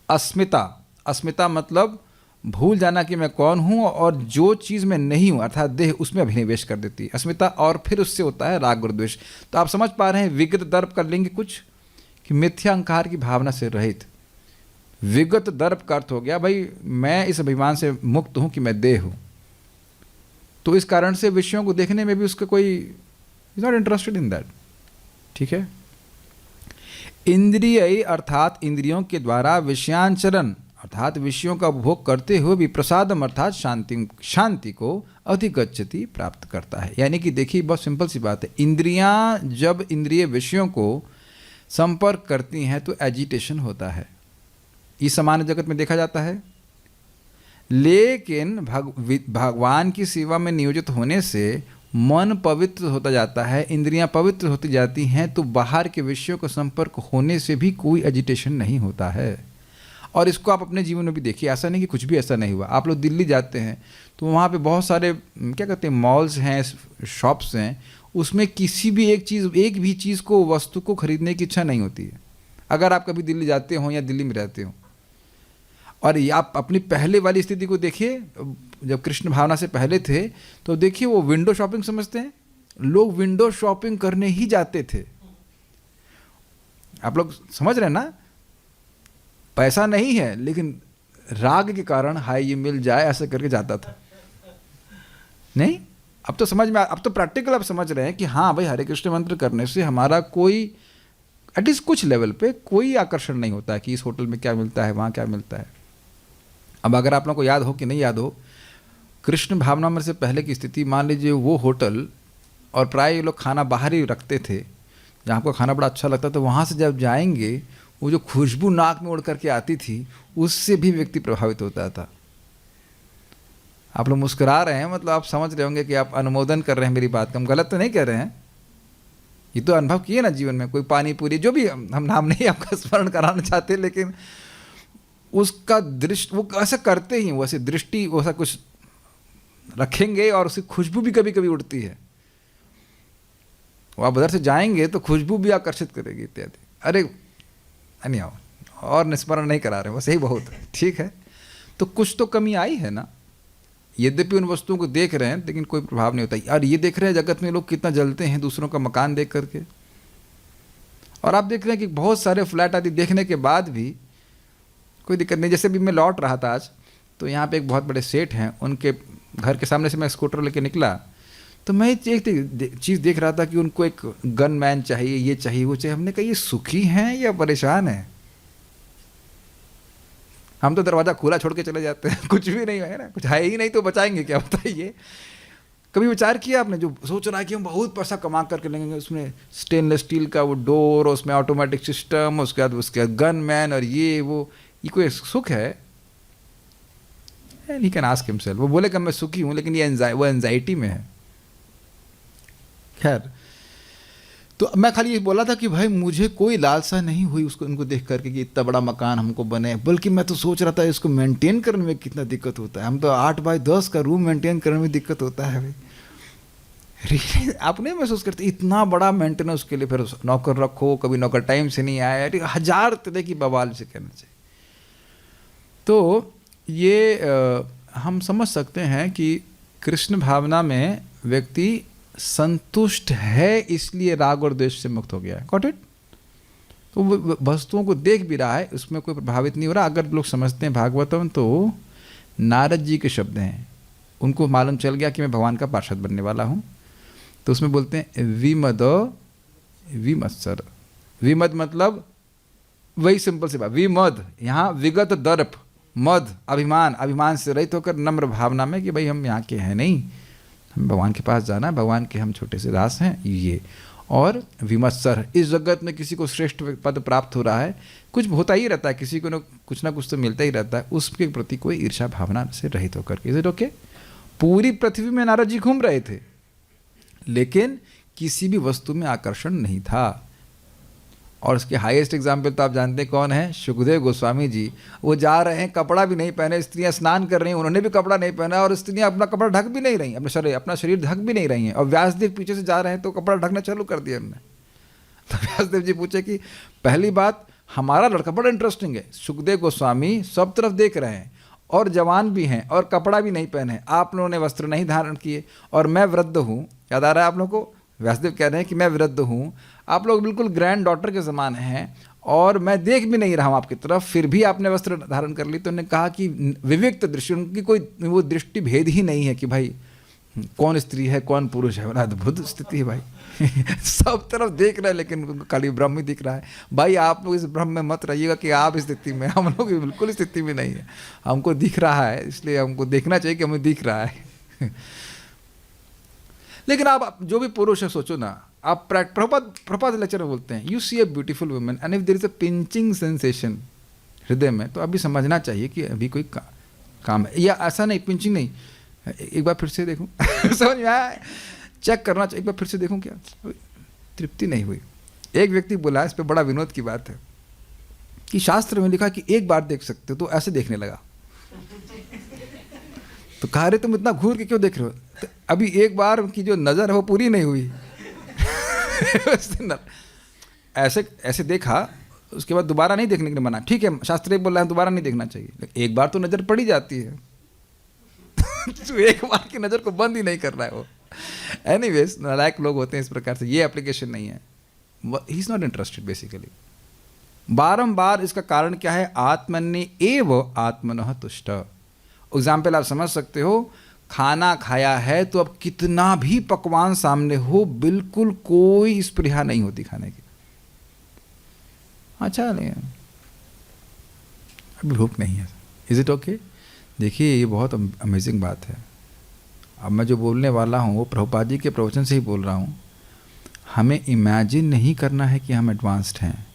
अस्मिता मतलब भूल जाना कि मैं कौन हूँ, और जो चीज़ मैं नहीं हूँ अर्थात देह, उसमें अभिनिवेश कर देती है अस्मिता, और फिर उससे होता है राग और द्वेष। तो आप समझ पा रहे हैं विगत दर्प कर लेंगे कुछ कि मिथ्या अहंकार की भावना से रहित। विगत दर्प का अर्थ हो गया भाई मैं इस अभिमान से मुक्त हूँ कि मैं देह हूँ, तो इस कारण से विषयों को देखने में भी उसका कोई is not interested in that. ठीक है। इंद्रिय अर्थात इंद्रियों के द्वारा विषयांचरण अर्थात विषयों का उपभोग करते हुए भी प्रसादम अर्थात शांति को अधिगच्छति प्राप्त करता है। यानी कि देखिए बहुत सिंपल सी बात है, इंद्रियां जब इंद्रिय विषयों को संपर्क करती हैं तो एजिटेशन होता है, ये सामान्य जगत में देखा जाता है। लेकिन भगवान की सेवा में नियोजित होने से मन पवित्र होता जाता है, इंद्रियां पवित्र होती जाती हैं, तो बाहर के विषयों का संपर्क होने से भी कोई एजिटेशन नहीं होता है। और इसको आप अपने जीवन में भी देखिए, ऐसा नहीं कि कुछ भी ऐसा नहीं हुआ। आप लोग दिल्ली जाते हैं तो वहाँ पे बहुत सारे क्या कहते हैं मॉल्स हैं, शॉप्स हैं, उसमें किसी भी एक भी चीज़ को, वस्तु को खरीदने की इच्छा नहीं होती है। अगर आप कभी दिल्ली जाते हो या दिल्ली में रहते हो, और आप अपनी पहले वाली स्थिति को देखिए, जब कृष्ण भावना से पहले थे, तो देखिए वो विंडो शॉपिंग समझते हैं, लोग विंडो शॉपिंग करने ही जाते थे। आप लोग समझ रहे हैं ना, पैसा नहीं है लेकिन राग के कारण हाय ये मिल जाए ऐसा करके जाता था। नहीं, अब तो समझ में, अब तो प्रैक्टिकल आप समझ रहे हैं कि हाँ भाई हरे कृष्ण मंत्र करने से हमारा कोई एटलीस्ट कुछ लेवल पे कोई आकर्षण नहीं होता है कि इस होटल में क्या मिलता है, वहाँ क्या मिलता है। अब अगर आप लोगों को याद हो कि नहीं याद हो, कृष्ण भावनामृत से पहले की स्थिति, मान लीजिए वो होटल, और प्राय ये लोग खाना बाहर ही रखते थे, जहाँ आपको खाना बड़ा अच्छा लगता था, तो वहाँ से जब जाएंगे वो जो खुशबू नाक में उड़ करके आती थी, उससे भी व्यक्ति प्रभावित होता था। आप लोग मुस्कुरा रहे हैं, मतलब आप समझ रहे होंगे कि आप अनुमोदन कर रहे हैं मेरी बात का, हम गलत तो नहीं कह रहे हैं। ये तो अनुभव किए ना जीवन में, कोई पानी पूरी, जो भी, हम नाम नहीं आपका स्मरण कराना चाहते, लेकिन उसका दृष्टि, वो ऐसा करते ही, वैसे दृष्टि वैसा कुछ रखेंगे और उसकी खुशबू भी कभी कभी उड़ती है। वो आप उधर से जाएंगे तो खुशबू भी आकर्षित करेगी इत्यादि। अरे नहीं आओ, और निस्मरण नहीं करा रहे, बस यही बहुत है, ठीक है। तो कुछ तो कमी आई है ना, यद्यपि उन वस्तुओं को देख रहे हैं लेकिन कोई प्रभाव नहीं होता। और ये देख रहे हैं जगत में लोग कितना जलते हैं दूसरों का मकान देख करके, और आप देख रहे हैं कि बहुत सारे फ्लैट आदि देखने के बाद भी कोई दिक्कत नहीं। जैसे भी मैं लौट रहा था आज, तो यहाँ पे एक बहुत बड़े सेठ हैं, उनके घर के सामने से मैं स्कूटर लेके निकला, तो मैं एक चीज़ देख रहा था कि उनको एक गन मैन चाहिए, ये चाहिए, वो चाहिए। हमने कहा ये सुखी हैं या परेशान हैं? हम तो दरवाज़ा खुला छोड़ के चले जाते हैं, कुछ भी नहीं है ना, कुछ है ही नहीं तो बचाएंगे क्या, बताइए। कभी विचार किया आपने, जो सोच रहा है कि हम बहुत पैसा कमा करके लेंगे, उसमें स्टेनलेस स्टील का वो डोर, उसमें ऑटोमेटिक सिस्टम, उसके बाद गन मैन और ये वो, ये कोई सुख है? He can ask himself. वो बोले कि मैं सुखी हूँ, लेकिन ये वो एंजाइटी में है। खैर, तो मैं खाली ये बोला था कि भाई मुझे कोई लालसा नहीं हुई उसको, उनको देख करके कि इतना बड़ा मकान हमको बने, बल्कि मैं तो सोच रहा था इसको मेंटेन करने में कितना दिक्कत होता है। हम तो 8 बाय 10 का रूम मेंटेन करने में दिक्कत होता है भाई। आप नहीं महसूस करते इतना बड़ा मेंटेनेंस के लिए, फिर नौकर रखो, कभी नौकर टाइम से नहीं आया, 1000 तरह की बवाल से कहना चाहिए। तो ये हम समझ सकते हैं कि कृष्ण भावना में व्यक्ति संतुष्ट है, इसलिए राग और द्वेष से मुक्त हो गया है। Got it? तो वो वस्तुओं को देख भी रहा है, उसमें कोई प्रभावित नहीं हो रहा। अगर लोग समझते हैं भागवतम, तो नारद जी के शब्द हैं, उनको मालूम चल गया कि मैं भगवान का पार्षद बनने वाला हूँ, तो उसमें बोलते हैं विमद विमत्सर। विमद मतलब वही सिंपल सी बात, विमद, यहाँ विगत दर्प, मद अभिमान, अभिमान से रहित होकर नम्र भावना में कि भाई हम यहाँ के हैं नहीं, हम भगवान के पास जाना है, भगवान के हम छोटे से दास हैं ये। और विमत्सर, इस जगत में किसी को श्रेष्ठ पद प्राप्त हो रहा है, कुछ होता ही रहता है, किसी को कुछ ना कुछ तो मिलता ही रहता है, उसके प्रति कोई ईर्ष्या भावना से रहित होकर के। Is it okay? पूरी पृथ्वी में नारद जी घूम रहे थे, लेकिन किसी भी वस्तु में आकर्षण नहीं था। और उसके हाईएस्ट एग्जाम्पल तो आप जानते हैं कौन है? सुखदेव गोस्वामी जी। वो जा रहे हैं, कपड़ा भी नहीं पहने, स्त्रियां स्नान कर रही हैं, उन्होंने भी कपड़ा नहीं पहना, और स्त्रियां अपना कपड़ा ढक भी नहीं रही, अपना शरीर ढक भी नहीं रही हैं। और व्यासदेव पीछे से जा रहे हैं तो कपड़ा ढकना चालू कर दिया हमने। तो व्यासदेव जी पूछे कि पहली बात, हमारा लड़का बड़ा इंटरेस्टिंग है, सुखदेव गोस्वामी सब तरफ देख रहे हैं और जवान भी हैं और कपड़ा भी नहीं पहने, आप लोगों ने वस्त्र नहीं धारण किए, और मैं वृद्ध हूँ। याद आ रहा है आप लोगों को? व्यासदेव कह रहे हैं कि मैं वृद्ध हूँ, आप लोग बिल्कुल ग्रैंड डॉटर के समान हैं, और मैं देख भी नहीं रहा हूँ आपकी तरफ, फिर भी आपने वस्त्र धारण कर ली। तो उन्होंने कहा कि विविक्त दृष्टि, उनकी कोई वो दृष्टि भेद ही नहीं है कि भाई कौन स्त्री है कौन पुरुष है। बड़ा अद्भुत स्थिति है भाई। सब तरफ देख रहे हैं लेकिन खाली ब्रह्म ही दिख रहा है। भाई आप लोग इस भ्रम में मत रहिएगा कि आप इस स्थिति में, हम लोग बिल्कुल स्थिति में नहीं है, हमको दिख रहा है, इसलिए हमको देखना चाहिए कि हमें दिख रहा है। लेकिन आप जो भी पुरुष है, सोचो ना, आप प्रभात लेक्चर में बोलते हैं, you see a beautiful women and if there is a pinching sensation हृदय में, तो अभी समझना चाहिए कि अभी कोई काम है। या ऐसा नहीं, पिंचिंग नहीं, एक बार फिर से देखूं। समझ में आया? चेक करना चाहिए, एक बार फिर से देखूं, क्या तृप्ति नहीं हुई। एक व्यक्ति बोला, इस पर बड़ा विनोद की बात है, कि शास्त्र में लिखा कि एक बार देख सकते हो, तो ऐसे देखने लगा। तो कहा रहे तुम इतना घूर के क्यों देख रहे हो? तो अभी एक बार की जो नज़र है वो पूरी नहीं हुई। ऐसे ऐसे देखा, उसके बाद दोबारा नहीं देखने के लिए मना। ठीक है, शास्त्र बोल रहा है दोबारा नहीं देखना चाहिए, लेकिन एक बार तो नज़र पड़ी जाती है। तो एक बार की नज़र को बंद ही नहीं कर रहा है वो। एनीवेज, नालायक लोग होते हैं इस प्रकार से, ये एप्लीकेशन नहीं है। He is not interested basically. बारंबार इसका कारण क्या है? आत्मन्य एव आत्मनः तुष्ट। एग्जाम्पल आप समझ सकते हो, खाना खाया है तो अब कितना भी पकवान सामने हो, बिल्कुल कोई स्पृहा नहीं होती खाने की। अच्छा नहीं, अभी भूख नहीं है। Is it okay? देखिए, ये बहुत अमेजिंग बात है। अब मैं जो बोलने वाला हूँ वो प्रभुपाद जी के प्रवचन से ही बोल रहा हूँ। हमें इमेजिन नहीं करना है कि हम एडवांस्ड हैं,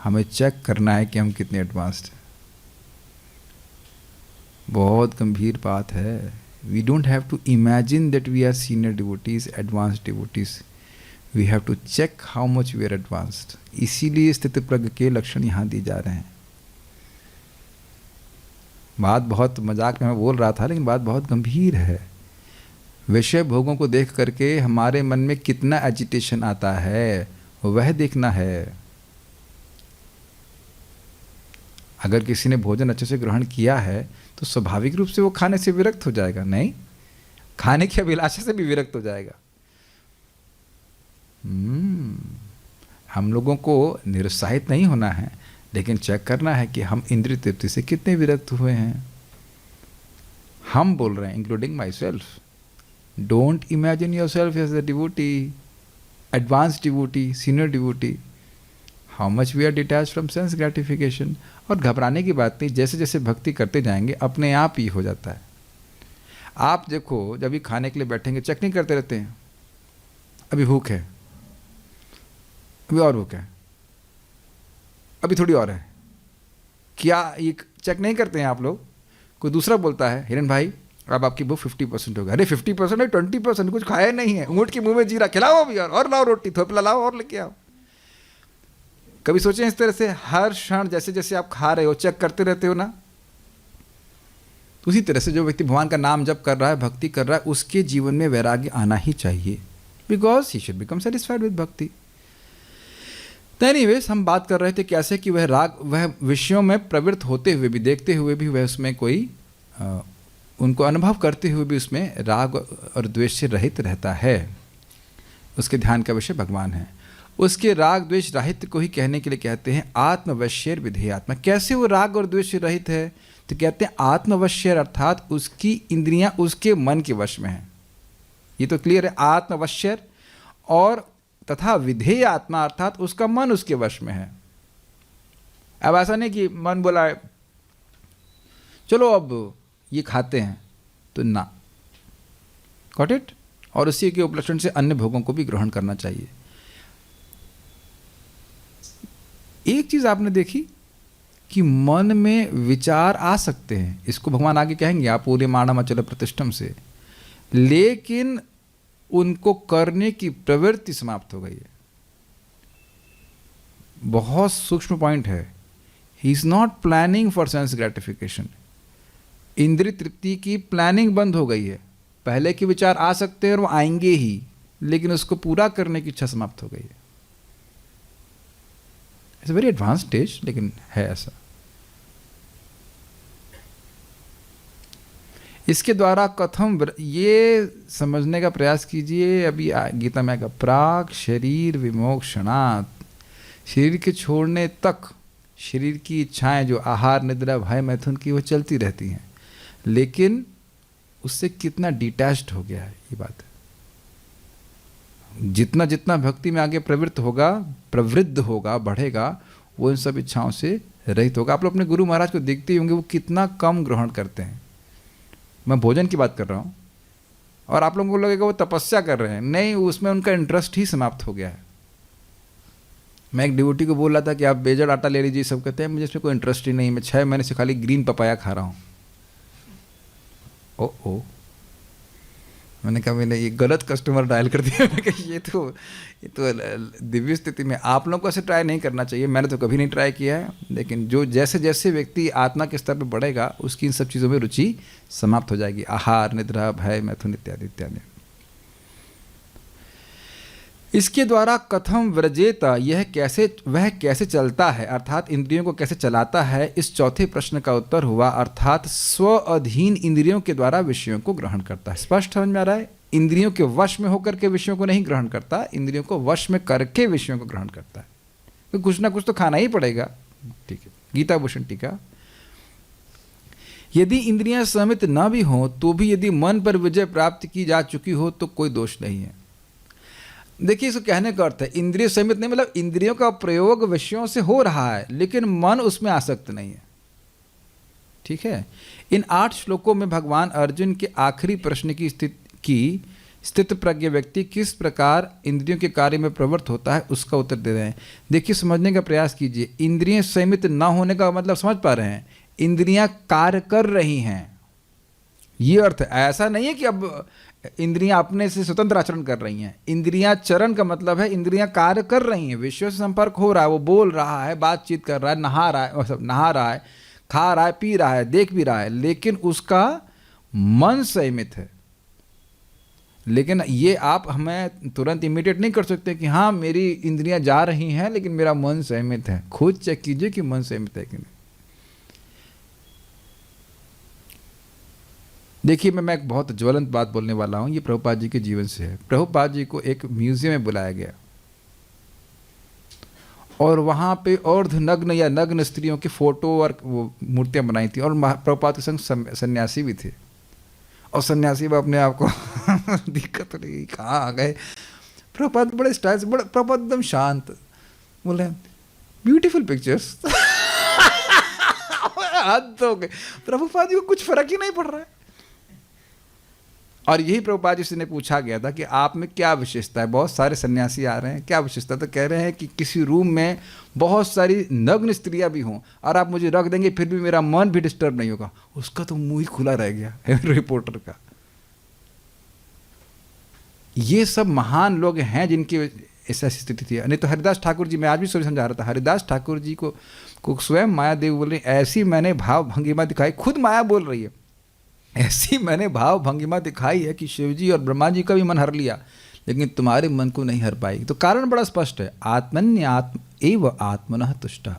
हमें चेक करना है कि हम कितने एडवांस्ड हैं। बहुत गंभीर बात है। We don't have to imagine that we are senior devotees, advanced devotees. We have to check how much we are advanced. इसीलिए स्थित प्रज्ञ के लक्षण यहाँ दिए जा रहे हैं। बात बहुत मजाक में मैं बोल रहा था, लेकिन बात बहुत गंभीर है। विषय भोगों को देख करके हमारे मन में कितना एजिटेशन आता है वह देखना है। अगर किसी ने भोजन अच्छे से ग्रहण किया है तो स्वाभाविक रूप से वो खाने से विरक्त हो जाएगा, नहीं खाने की अभिलाषा से भी विरक्त हो जाएगा। हम लोगों को निरुत्साहित नहीं होना है, लेकिन चेक करना है कि हम इंद्रिय तृप्ति से कितने विरक्त हुए हैं। हम बोल रहे हैं, including myself, don't imagine yourself as a devotee, advance devotee, senior devotee. How much we are detach from sense gratification. और घबराने की बात नहीं, जैसे जैसे भक्ति करते जाएंगे अपने आप ही हो जाता है। आप देखो, जब भी खाने के लिए बैठेंगे चेक नहीं करते रहते हैं, अभी भूख है, अभी और भूख है, अभी थोड़ी और है, क्या ये चेक नहीं करते हैं आप लोग? कोई दूसरा बोलता है, हिरण भाई अब आपकी भूख 50% होगा। अरे 50% है, 20%, कुछ खाया नहीं है, ऊँट के मुंह में जीरा, खिलाओ अभी और लाओ रोटी, थोपला लाओ और लेके आओ। कभी सोचें इस तरह से हर क्षण जैसे जैसे आप खा रहे हो चेक करते रहते हो ना? उसी तरह से जो व्यक्ति भगवान का नाम जप कर रहा है, भक्ति कर रहा है, उसके जीवन में वैराग्य आना ही चाहिए, because he should become satisfied with भक्ति। तो एनीवेज, हम बात कर रहे थे कैसे कि वह राग, वह विषयों में प्रवृत्त होते हुए भी, देखते हुए भी वह उसमें कोई उनको अनुभव करते हुए भी उसमें राग और द्वेष से रहित रहता है। उसके ध्यान का विषय भगवान है। उसके राग द्वेष राहित्य को ही कहने के लिए कहते हैं आत्मवश्यर विधेयात्मा। कैसे वो राग और द्वेष से रहित है? तो कहते हैं आत्मवश्यर, अर्थात उसकी इंद्रियां उसके मन के वश में हैं। ये तो क्लियर है, आत्मवश्यर, और तथा विधेय आत्मा, अर्थात उसका मन उसके वश में है। अब ऐसा नहीं कि मन बोला चलो अब ये खाते हैं, तो ना, गॉट इट। और उसी के उपलक्षण से अन्य भोगों को भी ग्रहण करना चाहिए। एक चीज आपने देखी कि मन में विचार आ सकते हैं, इसको भगवान आगे कहेंगे आप पूरे माणम अचल प्रतिष्ठम से, लेकिन उनको करने की प्रवृत्ति समाप्त हो गई है। बहुत सूक्ष्म पॉइंट है। He is not planning for sense gratification. इंद्रिय तृप्ति की प्लानिंग बंद हो गई है। पहले के विचार आ सकते हैं और वो आएंगे ही, लेकिन उसको पूरा करने की इच्छा समाप्त हो गई है। इट्स वेरी एडवांस स्टेज, लेकिन है ऐसा। इसके द्वारा कथम, ये समझने का प्रयास कीजिए। अभी गीता में आएगा, प्राक शरीर विमोक्षणात्, शरीर के छोड़ने तक शरीर की इच्छाएं जो आहार निद्रा भय मैथुन की वो चलती रहती हैं, लेकिन उससे कितना डिटैच्ड हो गया है, ये बात है। जितना जितना भक्ति में आगे प्रवृत्त होगा, प्रवृद्ध होगा, बढ़ेगा, वो इन सब इच्छाओं से रहित होगा। आप लोग अपने गुरु महाराज को देखते ही होंगे, वो कितना कम ग्रहण करते हैं। मैं भोजन की बात कर रहा हूँ, और आप लोगों को लगेगा वो तपस्या कर रहे हैं, नहीं, उसमें उनका इंटरेस्ट ही समाप्त हो गया है। मैं एक डिवोटी को बोल रहा था कि आप बेजड़ आटा ले लीजिए, सब कहते हैं मुझे इसमें कोई इंटरेस्ट ही नहीं, मैं 6 महीने से खाली ग्रीन पपाया खा रहा हूँ। ओ मैंने कहा मैंने ये गलत कस्टमर डायल कर दिया। मैंने कहा ये तो दिव्य स्थिति में आप लोगों को ऐसे ट्राई नहीं करना चाहिए। मैंने तो कभी नहीं ट्राई किया है, लेकिन जो जैसे जैसे व्यक्ति आत्मा के स्तर पर बढ़ेगा, उसकी इन सब चीज़ों में रुचि समाप्त हो जाएगी, आहार निद्रा भय मैथुन इत्यादि इत्यादि। इसके द्वारा कथम व्रजेता, वह कैसे चलता है, अर्थात इंद्रियों को कैसे चलाता है, इस चौथे प्रश्न का उत्तर हुआ, अर्थात स्व अधीन इंद्रियों के द्वारा विषयों को ग्रहण करता है। स्पष्ट समझ में आ रहा है? इंद्रियों के वश में होकर के विषयों को नहीं ग्रहण करता, इंद्रियों को वश में करके विषयों को ग्रहण करता है। तो कुछ ना कुछ तो खाना ही पड़ेगा। ठीक है, गीता भूषण टीका। यदि इंद्रियां संयमित न भी हों तो भी यदि मन पर विजय प्राप्त की जा चुकी हो तो कोई दोष नहीं है। देखिए, इसको कहने का अर्थ है इंद्रिय संयमित नहीं, मतलब इंद्रियों का प्रयोग विषयों से हो रहा है, लेकिन मन उसमें आसक्त नहीं है। ठीक है। इन 8 श्लोकों में भगवान अर्जुन के आखिरी प्रश्न की कि स्थित प्रज्ञ व्यक्ति किस प्रकार इंद्रियों के कार्य में प्रवृत्त होता है, उसका उत्तर दे रहे हैं। देखिए, समझने का प्रयास कीजिए। इंद्रियां संयमित न होने का मतलब समझ पा रहे हैं? इंद्रियां कार्य कर रही हैं, ये अर्थ है। ऐसा नहीं है कि अब इंद्रियां अपने से स्वतंत्र आचरण कर रही हैं। इंद्रियां चरण का मतलब है इंद्रियां कार्य कर रही हैं, विषयों से संपर्क हो रहा है, वो बोल रहा है, बातचीत कर रहा है, नहा रहा है, खा रहा है, पी रहा है, देख भी रहा है, लेकिन उसका मन संयमित है। लेकिन ये आप हमें तुरंत इमिडिएट नहीं कर सकते कि हाँ मेरी इंद्रियां जा रही हैं लेकिन मेरा मन संयमित है। खुद चेक कीजिए कि मन संयमित है कि नहीं। देखिए, मैं एक बहुत ज्वलंत बात बोलने वाला हूँ, ये प्रभुपाद जी के जीवन से है। प्रभुपाद जी को एक म्यूजियम में बुलाया गया और वहाँ पे अर्धनग्न या नग्न स्त्रियों की फोटो और वो मूर्तियाँ बनाई थी, और प्रभुपाद के संग सन्यासी भी थे। और सन्यासी भी अपने आप को दिक्कत हो रही, कहाँ आ गए। प्रभुपाद बड़े स्टाइल से, बड़े प्रभुपाद एकदम शांत, बोले ब्यूटीफुल पिक्चर्स। हद हो गए, प्रभुपाद जी को कुछ फर्क ही नहीं पड़ रहा है। और यही प्रभुपाद जी से ने पूछा गया था कि आप में क्या विशेषता है, बहुत सारे सन्यासी आ रहे हैं, क्या विशेषता? तो कह रहे हैं कि किसी रूम में बहुत सारी नग्न स्त्रियां भी हों और आप मुझे रख देंगे फिर भी मेरा मन भी डिस्टर्ब नहीं होगा। उसका तो मुंह ही खुला रह गया रिपोर्टर का। ये सब महान लोग हैं जिनकी ऐसी स्थिति थी। नहीं तो हरिदास ठाकुर जी, मैं आज भी स्टोरी समझा रहा था, हरिदास ठाकुर जी को स्वयं माया देवी बोल रही, ऐसी मैंने भाव भंगिमा दिखाई, खुद माया बोल रही है, ऐसी मैंने भाव भंगिमा दिखाई है कि शिव जी और ब्रह्मा जी का भी मन हर लिया, लेकिन तुम्हारे मन को नहीं हर पाई। तो कारण बड़ा स्पष्ट है, आत्मन्य आत्म एव आत्मनः तुष्टा।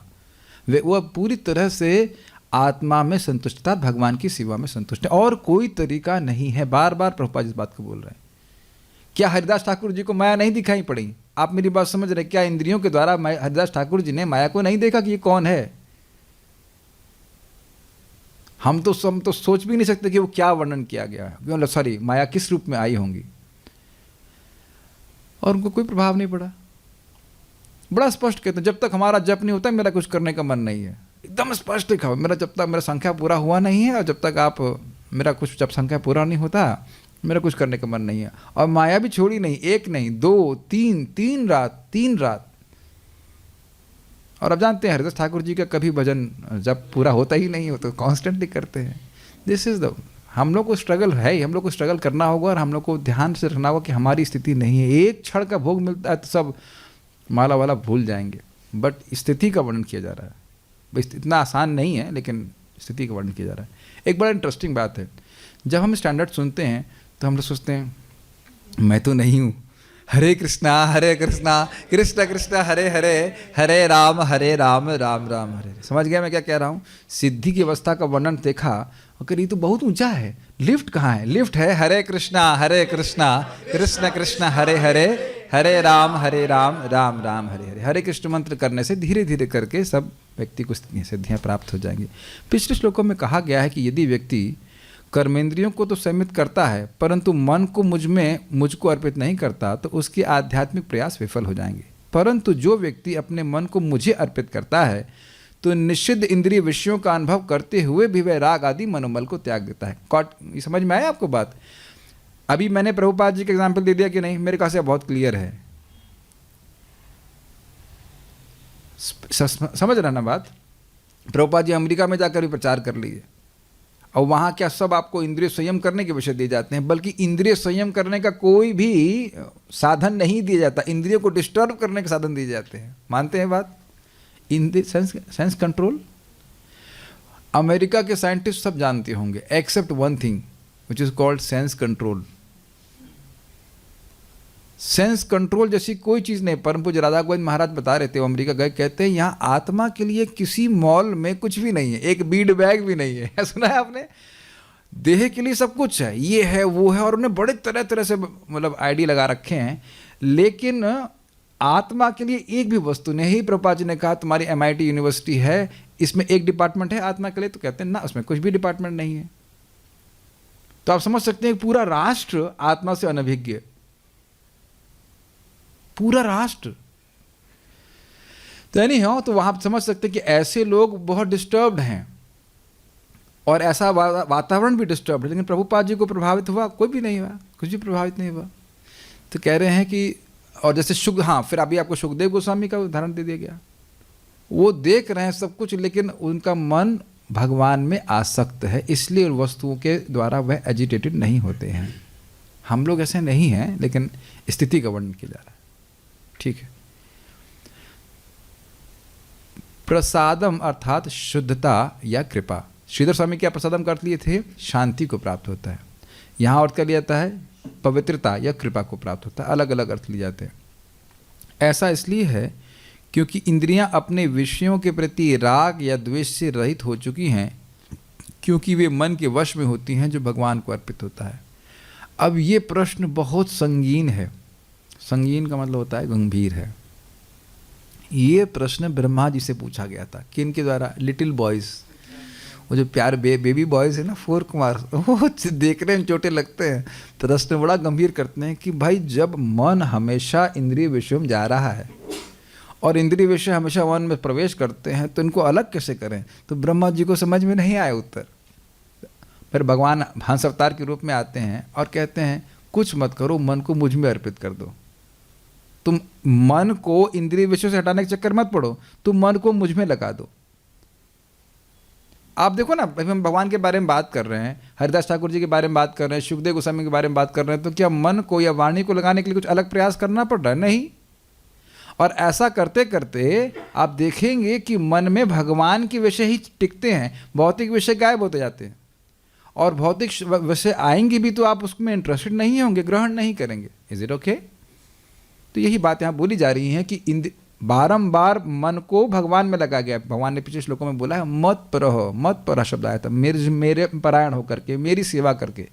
वह पूरी तरह से आत्मा में संतुष्टता, भगवान की सेवा में संतुष्ट है, और कोई तरीका नहीं है। बार बार प्रभुपाद जी इस बात को बोल रहे हैं। क्या हरिदास ठाकुर जी को माया नहीं दिखाई पड़ी? आप मेरी बात समझ रहे? क्या इंद्रियों के द्वारा हरिदास ठाकुर जी ने माया को नहीं देखा कि ये कौन है? हम तो सोच भी नहीं सकते कि वो क्या वर्णन किया गया है, सॉरी माया किस रूप में आई होंगी, और उनको कोई प्रभाव नहीं पड़ा। बड़ा स्पष्ट कहते हैं, जब तक हमारा जप नहीं होता मेरा कुछ करने का मन नहीं है। एकदम स्पष्ट लिखा, मेरा जब तक मेरा संख्या पूरा हुआ नहीं है और जब तक आप मेरा कुछ जब संख्या पूरा नहीं होता मेरा कुछ करने का मन नहीं है। और माया भी छोड़ी नहीं, एक नहीं, दो, तीन रात। और अब जानते हैं हरिदास ठाकुर जी का कभी भजन जब पूरा होता ही नहीं हो, तो कॉन्स्टेंटली करते हैं। दिस इज द, हम लोग को स्ट्रगल है ही, हम लोग को स्ट्रगल करना होगा, और हम लोग को ध्यान से रखना होगा कि हमारी स्थिति नहीं है। एक क्षण का भोग मिलता है तो सब माला वाला भूल जाएंगे, बट स्थिति का वर्णन किया जा रहा है। बस इतना आसान नहीं है, लेकिन स्थिति का वर्णन किया जा रहा है। एक बड़ा इंटरेस्टिंग बात है, जब हम स्टैंडर्ड सुनते हैं तो हम लोग सोचते हैं मैं तो नहीं हूँ, हरे कृष्णा कृष्ण कृष्ण हरे हरे, हरे राम राम राम हरे। समझ गया मैं क्या कह रहा हूँ? सिद्धि की अवस्था का वर्णन देखा और ये तो बहुत ऊंचा है, लिफ्ट कहाँ है? लिफ्ट है हरे कृष्णा कृष्ण कृष्ण हरे हरे, हरे राम राम राम हरे हरे। हरे कृष्ण मंत्र करने से धीरे धीरे करके सब व्यक्ति को सिद्धियाँ प्राप्त हो जाएंगी। पिछले श्लोकों में कहा गया है कि यदि व्यक्ति कर्मेंद्रियों को तो संयमित करता है परंतु मन को मुझको अर्पित नहीं करता तो उसके आध्यात्मिक प्रयास विफल हो जाएंगे। परंतु जो व्यक्ति अपने मन को मुझे अर्पित करता है तो निषिद्ध इंद्रिय विषयों का अनुभव करते हुए भी वह राग आदि मनोमल को त्याग देता है। ये समझ में आया आपको बात? अभी मैंने प्रभुपाद जी का एग्जाम्पल दे दिया कि नहीं? मेरे ख्याल से बहुत क्लियर है, समझ रहा ना बात? प्रभुपाद जी अमेरिका में जाकर भी प्रचार कर लिए, और वहाँ क्या सब आपको इंद्रिय संयम करने के विषय दिए जाते हैं, बल्कि इंद्रिय संयम करने का कोई भी साधन नहीं दिया जाता, इंद्रियों को डिस्टर्ब करने के साधन दिए जाते हैं। मानते हैं बात? Sense control. अमेरिका के साइंटिस्ट सब जानते होंगे except one thing which is called sense control. Sense control जैसी कोई चीज़ नहीं। परम पूज्य राधा गोविंद महाराज बता रहे थे, वो अमेरिका गए, कहते हैं यहाँ आत्मा के लिए किसी मॉल में कुछ भी नहीं है, एक बीड बैग भी नहीं है। सुना है आपने? देह के लिए सब कुछ है, ये है वो है, और उन्हें बड़े तरह तरह से मतलब आइडिया लगा रखे हैं, लेकिन आत्मा के लिए एक भी वस्तु नहीं। ही प्रभुपाद जी ने कहा तुम्हारी MIT यूनिवर्सिटी है, इसमें एक डिपार्टमेंट है आत्मा के लिए, तो कहते हैं ना उसमें कुछ भी डिपार्टमेंट नहीं है। तो आप समझ सकते हैं पूरा राष्ट्र आत्मा से अनभिज्ञ, पूरा राष्ट्र। तो नहीं हो तो वहां आप समझ सकते हैं कि ऐसे लोग बहुत डिस्टर्ब्ड हैं और ऐसा वातावरण भी डिस्टर्ब्ड है। लेकिन प्रभुपाद जी को प्रभावित हुआ? कोई भी नहीं हुआ, कुछ भी प्रभावित नहीं हुआ। तो कह रहे हैं कि, और जैसे हाँ, फिर अभी आपको सुखदेव गोस्वामी का उदाहरण दे दिया गया। वो देख रहे हैं सब कुछ, लेकिन उनका मन भगवान में आसक्त है, इसलिए वस्तुओं के द्वारा वह एजिटेटेड नहीं होते हैं। हम लोग ऐसे नहीं हैं, लेकिन स्थिति का वर्णन किया जा रहा है। ठीक है। प्रसादम अर्थात शुद्धता या कृपा। श्रीधर स्वामी क्या प्रसादम कर लिए थे? शांति को प्राप्त होता है। यहाँ अर्थ कर लिया जाता है पवित्रता या कृपा को प्राप्त होता है, अलग अलग अर्थ लिए जाते हैं। ऐसा इसलिए है क्योंकि इंद्रियां अपने विषयों के प्रति राग या द्वेष से रहित हो चुकी हैं, क्योंकि वे मन के वश में होती हैं जो भगवान को अर्पित होता है। अब ये प्रश्न बहुत संगीन है। संगीन का मतलब होता है गंभीर है। ये प्रश्न ब्रह्मा जी से पूछा गया था। किन के द्वारा? लिटिल बॉयज़, वो जो प्यार बेबी बॉयज़ है ना, 4 कुमार, वो देखने में छोटे लगते हैं। प्रश्न बड़ा गंभीर करते हैं कि भाई जब मन हमेशा इंद्रिय विषयों में जा रहा है और इंद्रिय विषय हमेशा मन में प्रवेश करते हैं, तो इनको अलग कैसे करें? तो ब्रह्मा जी को समझ में नहीं आया उत्तर। फिर भगवान हंस अवतार के रूप में आते हैं और कहते हैं कुछ मत करो, मन को मुझ में अर्पित कर दो। तुम मन को इंद्रिय विषयों से हटाने के चक्कर मत पड़ो, तुम मन को मुझ में लगा दो। आप देखो ना, हम भगवान के बारे में बात कर रहे हैं, हरिदास ठाकुर जी के बारे में बात कर रहे हैं, सुखदेव गोस्वामी के बारे में बात कर रहे हैं, तो क्या मन को या वाणी को लगाने के लिए कुछ अलग प्रयास करना पड़ रहा है? नहीं। और ऐसा करते करते आप देखेंगे कि मन में भगवान के विषय ही टिकते हैं, भौतिक विषय गायब होते जाते हैं। और भौतिक विषय आएंगे भी तो आप उसमें इंटरेस्टेड नहीं होंगे, ग्रहण नहीं करेंगे। Is it okay? तो यही बात यहाँ बोली जा रही हैं कि बारंबार मन को भगवान में लगा गया। भगवान ने पिछले श्लोकों में बोला है मत पर शब्द आया था, मेरे परायण होकर के, मेरी सेवा करके।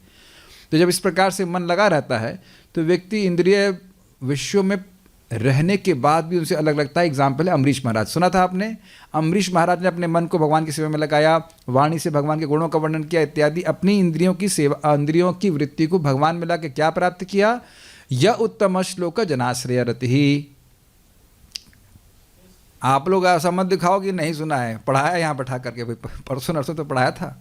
तो जब इस प्रकार से मन लगा रहता है तो व्यक्ति इंद्रिय विषयों में रहने के बाद भी उनसे अलग लगता है। एग्जाम्पल है अम्बरीश महाराज, सुना था आपने? अम्बरीश महाराज ने अपने मन को भगवान की सेवा में लगाया, वाणी से भगवान के गुणों का वर्णन किया इत्यादि। अपनी इंद्रियों की सेवा, इंद्रियों की वृत्ति को भगवान में लाके क्या प्राप्त किया? य उत्तम श्लोक जनाश्रय रति ही। आप लोग ऐसा मत दिखाओ कि नहीं सुना है, पढ़ाया यहाँ बैठा करके, परसों नरसों तो पढ़ाया था।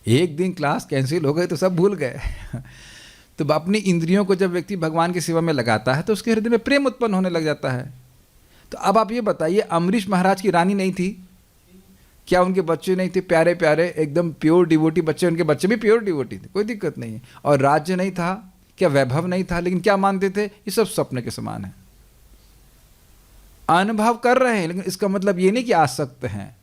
एक दिन क्लास कैंसिल हो गई तो सब भूल गए। तो अपनी इंद्रियों को जब व्यक्ति भगवान की सेवा में लगाता है तो उसके हृदय में प्रेम उत्पन्न होने लग जाता है। तो अब आप ये बताइए, अम्बरीश महाराज की रानी नहीं थी क्या? उनके बच्चे नहीं थे प्यारे प्यारे एकदम प्योर डिवोटी बच्चे? उनके बच्चे भी प्योर डिवोटी थे, कोई दिक्कत नहीं है। और राज्य नहीं था क्या? वैभव नहीं था, लेकिन क्या मानते थे? ये सब सपने के समान है। अनुभव कर रहे हैं, लेकिन इसका मतलब ये नहीं कि आसक्त हैं।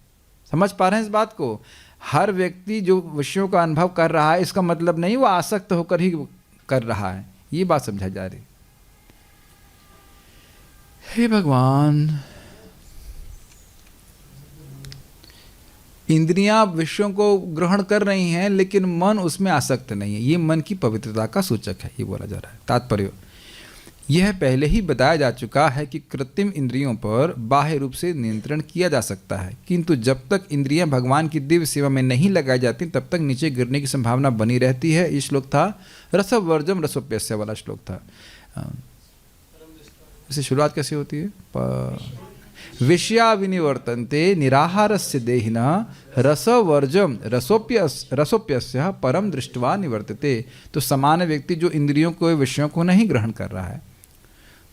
समझ पा रहे हैं इस बात को? हर व्यक्ति जो विषयों का अनुभव कर रहा है, इसका मतलब नहीं वो आसक्त होकर ही कर रहा है। ये बात समझा जा रही। हे भगवान, इंद्रियां विषयों को ग्रहण कर रही हैं, लेकिन मन उसमें आसक्त नहीं है। ये मन की पवित्रता का सूचक है, ये बोला जा रहा है। तात्पर्य यह पहले ही बताया जा चुका है कि कृत्रिम इंद्रियों पर बाह्य रूप से नियंत्रण किया जा सकता है, किंतु जब तक इंद्रियां भगवान की दिव्य सेवा में नहीं लगाई जाती तब तक नीचे गिरने की संभावना बनी रहती है। ये श्लोक था रसवर्जम रसोप्यस्य वाला श्लोक था। इसे शुरुआत कैसे होती है? विषया विनिवर्तन्ते निराहारस्य देहिनः रसवर्जम रसोप्यस्य परम दृष्ट्वा निवर्तते। तो सामान्य व्यक्ति जो इंद्रियों को, विषयों को नहीं ग्रहण कर रहा है,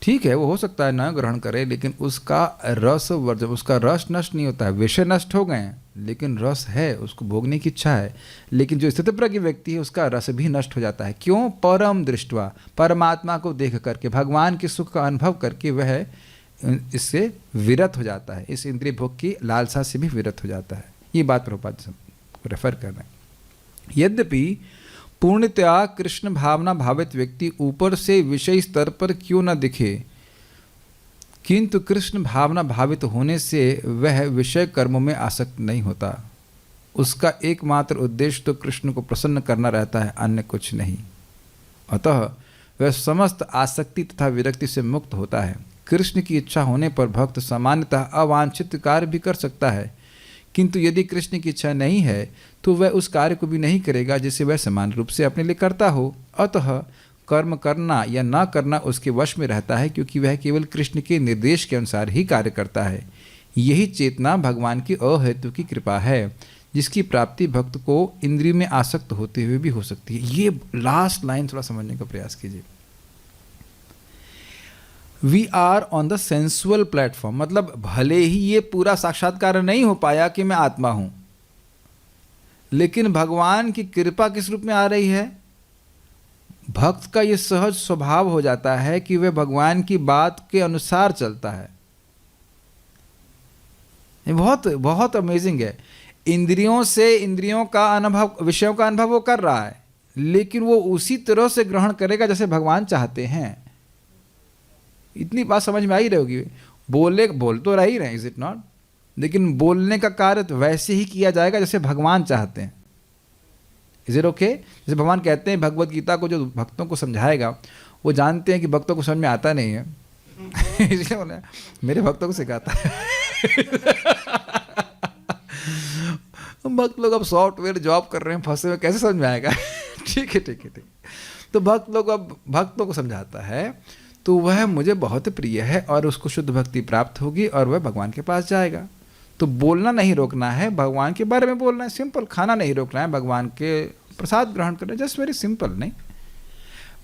ठीक है, वो हो सकता है न ग्रहण करे, लेकिन उसका रस वर्जन, उसका रस नष्ट नहीं होता है। विषय नष्ट हो गए हैं लेकिन रस है, उसको भोगने की इच्छा है। लेकिन जो स्थितप्रज्ञ व्यक्ति है उसका रस भी नष्ट हो जाता है। क्यों? परम दृष्ट्वा, परमात्मा को देख करके, भगवान के सुख का अनुभव करके वह इससे विरत हो जाता है, इस इंद्रिय भोग की लालसा से भी विरत हो जाता है। ये बात प्रभुपाद रेफर कर रहे हैं। यद्यपि पूर्णतया कृष्ण भावना भावित व्यक्ति ऊपर से विषय स्तर पर क्यों न दिखे, किंतु कृष्ण भावना भावित होने से वह विषय कर्मों में आसक्त नहीं होता। उसका एकमात्र उद्देश्य तो कृष्ण को प्रसन्न करना रहता है, अन्य कुछ नहीं। अतः वह समस्त आसक्ति तथा विरक्ति से मुक्त होता है। कृष्ण की इच्छा होने पर भक्त सामान्यतः अवांछित कार्य भी कर सकता है, किंतु यदि कृष्ण की इच्छा नहीं है तो वह उस कार्य को भी नहीं करेगा जिसे वह समान रूप से अपने लिए करता हो। अतः कर्म करना या न करना उसके वश में रहता है, क्योंकि वह केवल कृष्ण के निर्देश के अनुसार ही कार्य करता है। यही चेतना भगवान की अहेतु की कृपा है। जिसकी प्राप्ति भक्त को इंद्रिय में आसक्त होते हुए भी हो सकती है। ये लास्ट लाइन थोड़ा समझने का प्रयास कीजिए। We are on the sensual platform, मतलब भले ही ये पूरा साक्षात्कार नहीं हो पाया कि मैं आत्मा हूं, लेकिन भगवान की कृपा किस रूप में आ रही है? भक्त का ये सहज स्वभाव हो जाता है कि वह भगवान की बात के अनुसार चलता है। ये बहुत बहुत अमेजिंग है। इंद्रियों से इंद्रियों का अनुभव, विषयों का अनुभव वो कर रहा है, लेकिन वो उसी तरह से ग्रहण करेगा जैसे भगवान चाहते हैं। इतनी बात समझ में आई रहेगी। बोल तो रही रहे, इज इट नॉट? लेकिन बोलने का कार्य तो वैसे ही किया जाएगा जैसे भगवान चाहते हैं। Is it okay? जैसे भगवान कहते हैं भगवत गीता को जो भक्तों को समझाएगा, वो जानते हैं कि भक्तों को समझ में आता नहीं है इसलिए बोले मेरे भक्तों को सिखाता है भक्त लोग अब सॉफ्टवेयर जॉब कर रहे हैं, फंसे हुए, कैसे समझ में आएगा? ठीक है। तो भक्त लोग अब भक्तों को समझाता है, तो वह मुझे बहुत प्रिय है और उसको शुद्ध भक्ति प्राप्त होगी और वह भगवान के पास जाएगा। तो बोलना नहीं रोकना है, भगवान के बारे में बोलना है, सिंपल। खाना नहीं रोकना है, भगवान के प्रसाद ग्रहण करना, जस्ट वेरी सिंपल। नहीं,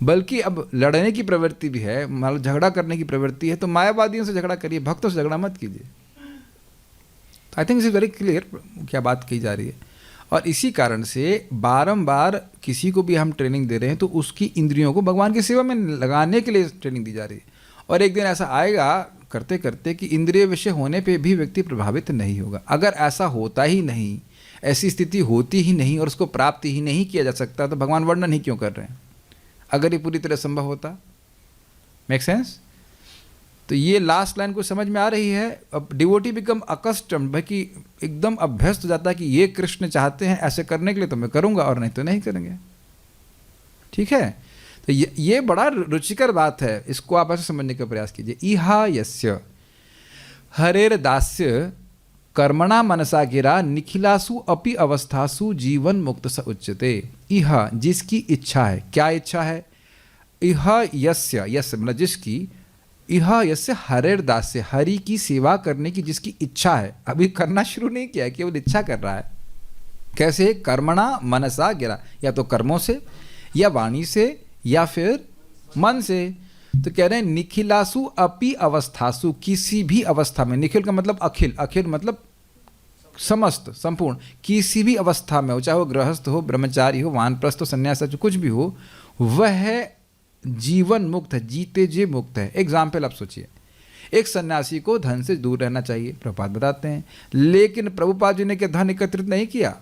बल्कि अब लड़ने की प्रवृत्ति भी है, मतलब झगड़ा करने की प्रवृत्ति है, तो मायावादियों से झगड़ा करिए, भक्तों से झगड़ा मत कीजिए। I think is very clear क्या बात की जा रही है। और इसी कारण से बारंबार किसी को भी हम ट्रेनिंग दे रहे हैं तो उसकी इंद्रियों को भगवान की सेवा में लगाने के लिए ट्रेनिंग दी जा रही है। और एक दिन ऐसा आएगा करते करते कि इंद्रिय विषय होने पे भी व्यक्ति प्रभावित नहीं होगा। अगर ऐसा होता ही नहीं, ऐसी स्थिति होती ही नहीं और उसको प्राप्त ही नहीं किया जा सकता, तो भगवान वर्णन ही क्यों कर रहे हैं? अगर ये पूरी तरह संभव होता। Make sense? तो ये लास्ट लाइन को समझ में आ रही है। अब डिवोटी बिकम अकस्टम्ड, भाई कि एकदम अभ्यस्त हो जाता है कि ये कृष्ण चाहते हैं ऐसे करने के लिए, तो मैं करूंगा, और नहीं तो नहीं करेंगे। ठीक है? तो ये बड़ा रुचिकर बात है, इसको आप ऐसे समझने का प्रयास कीजिए। इहा यस्य हरेर दास्य कर्मणा मनसा गिरा निखिलासु अपि अवस्थासु जीवन मुक्त स उच्यते। इहा जिसकी इच्छा है, क्या इच्छा है? इहा यस्य, यस्य मतलब जिसकी, इह यस्य हरेर दास्य, हरि की सेवा करने की जिसकी इच्छा है, अभी करना शुरू नहीं किया है, केवल इच्छा कर रहा है। कैसे? कर्मणा मनसा गिरा, या तो कर्मों से या वाणी से या फिर मन से। तो कह रहे हैं निखिलासु अपि अवस्थासु, किसी भी अवस्था में। निखिल का मतलब अखिल, अखिल मतलब समस्त, संपूर्ण, किसी भी अवस्था में हो, चाहे वो गृहस्थ हो, ब्रह्मचारी हो, वानप्रस्थ हो, सन्यास हो, कुछ भी हो, वह जीवन मुक्त है, जीते जी मुक्त है। एग्जाम्पल आप सोचिए, एक सन्यासी को धन से दूर रहना चाहिए, प्रभुपाद बताते हैं, लेकिन प्रभुपाद जी ने क्या धन एकत्रित नहीं किया,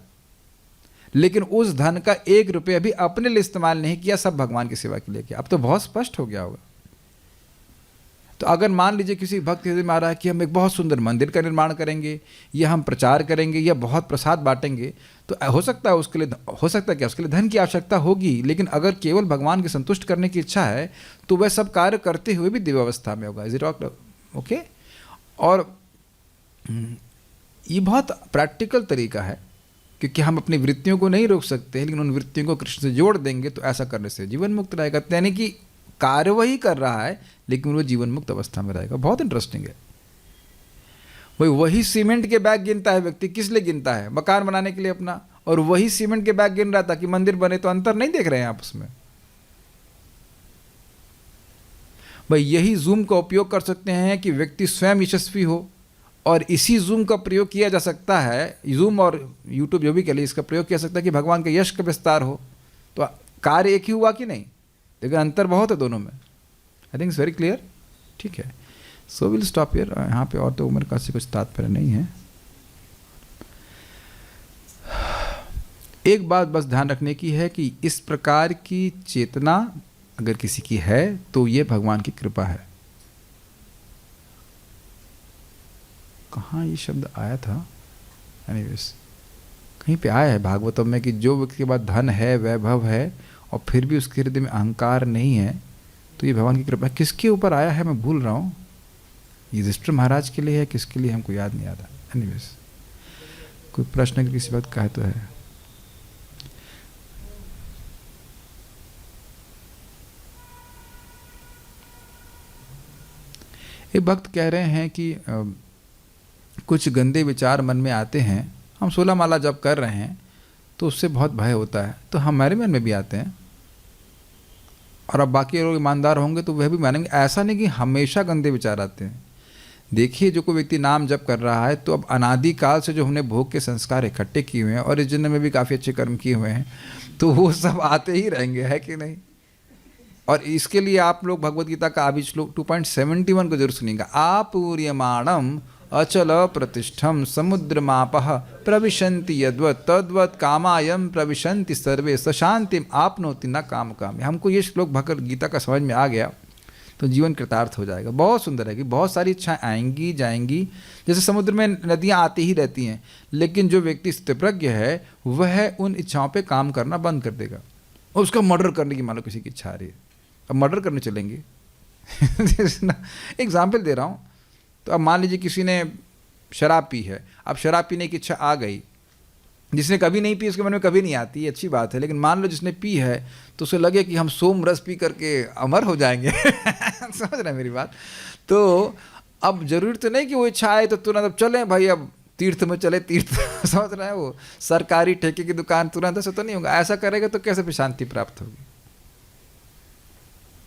लेकिन उस धन का 1 रुपया भी अपने लिए इस्तेमाल नहीं किया, सब भगवान की सेवा के लिए किया। अब तो बहुत स्पष्ट हो गया होगा। तो अगर मान लीजिए किसी भक्त हृदय में आ रहा है कि हम एक बहुत सुंदर मंदिर का निर्माण करेंगे, या हम प्रचार करेंगे, या बहुत प्रसाद बांटेंगे, तो हो सकता है उसके लिए, हो सकता है क्या उसके लिए धन की आवश्यकता होगी, लेकिन अगर केवल भगवान की संतुष्ट करने की इच्छा है तो वह सब कार्य करते हुए भी दिव्य अवस्था में होगा। Is it okay? और ये बहुत प्रैक्टिकल तरीका है, क्योंकि हम अपनी वृत्तियों को नहीं रोक सकते, लेकिन उन वृत्तियों को कृष्ण से जोड़ देंगे तो ऐसा करने से जीवन मुक्त रहेगा। यानी कि कार्य वही कर रहा है, लेकिन वो जीवन मुक्त अवस्था में रहेगा। बहुत इंटरेस्टिंग है। वही सीमेंट के बैग गिनता है व्यक्ति, किस लिए गिनता है? मकान बनाने के लिए अपना, और वही सीमेंट के बैग गिन रहा था कि मंदिर बने। तो अंतर नहीं देख रहे हैं आप उसमें? भाई यही जूम का उपयोग कर सकते हैं कि व्यक्ति स्वयं यशस्वी हो, और इसी जूम का प्रयोग किया जा सकता है, जूम और यूट्यूब जो भी के लिए इसका प्रयोग किया सकता है कि भगवान के यश का विस्तार हो। तो कार्य एक ही हुआ कि नहीं? लेकिन अंतर बहुत है दोनों में। I think it's very clear. ठीक है, सो विल स्टॉप हियर। यहाँ पे और तो उम्र का से कुछ तात्पर्य नहीं है। एक बात बस ध्यान रखने की है कि इस प्रकार की चेतना अगर किसी की है तो ये भगवान की कृपा है। कहाँ ये शब्द आया था? एनीवेज कहीं पे आया है भागवतम में कि जो व्यक्ति के पास धन है, वैभव है, और फिर भी उसके हृदय में अहंकार नहीं है, तो ये भगवान की कृपा है। किसके ऊपर आया है मैं भूल रहा हूँ, युधिष्ठिर महाराज के लिए है, किसके लिए हमको याद नहीं आता। एनीवेज कोई प्रश्न अगर किसी बात का है तो है। एक भक्त कह रहे हैं कि कुछ गंदे विचार मन में आते हैं हम 16 माला जप कर रहे हैं तो उससे बहुत भय होता है, तो हमारे मन में भी आते हैं। और अब बाकी लोग ईमानदार होंगे तो वह भी मानेंगे। ऐसा नहीं कि हमेशा गंदे विचार आते हैं। देखिए, जो कोई व्यक्ति नाम जप कर रहा है तो अब अनादिकाल से जो हमने भोग के संस्कार इकट्ठे किए हुए हैं और इस जन्म में भी काफ़ी अच्छे कर्म किए हुए हैं, तो वो सब आते ही रहेंगे, है कि नहीं। और इसके लिए आप लोग भगवद गीता का अभी श्लोक 2.71 को जरूर सुनिएगा। आपूर्यमाणम अचल प्रतिष्ठम समुद्रमापः प्रविशन्ति यद्वत् तद्वत् कामायम प्रविशन्ति सर्वे सशांतिम आपनोति न काम काम। हमको ये श्लोक भगवद गीता का समझ में आ गया तो जीवन कृतार्थ हो जाएगा। बहुत सुंदर है कि बहुत सारी इच्छाएं आएंगी जाएंगी, जैसे समुद्र में नदियां आती ही रहती हैं, लेकिन जो व्यक्ति स्थितप्रज्ञ है वह उन इच्छाओं पे काम करना बंद कर देगा। और उसका मर्डर करने की मान लो किसी की इच्छा आ रही है, अब मर्डर करने चलेंगे एग्जाम्पल दे रहा हूँ। तो अब मान लीजिए किसी ने शराब पी है, अब शराब पीने की इच्छा आ गई, जिसने कभी नहीं पी उसके मन में कभी नहीं आती, ये अच्छी बात है। लेकिन मान लो जिसने पी है तो उसे लगे कि हम सोम रस पी करके अमर हो जाएंगे समझ रहे हैं मेरी बात। तो अब जरूरी तो नहीं कि वो इच्छा आए तो तुरंत अब चलें भाई, अब तीर्थ में चले, तीर्थ समझ रहे हैं, वो सरकारी ठेके की दुकान तुरंत ऐसा तो नहीं होगा। ऐसा करेगा तो कैसे भी शांति प्राप्त होगी।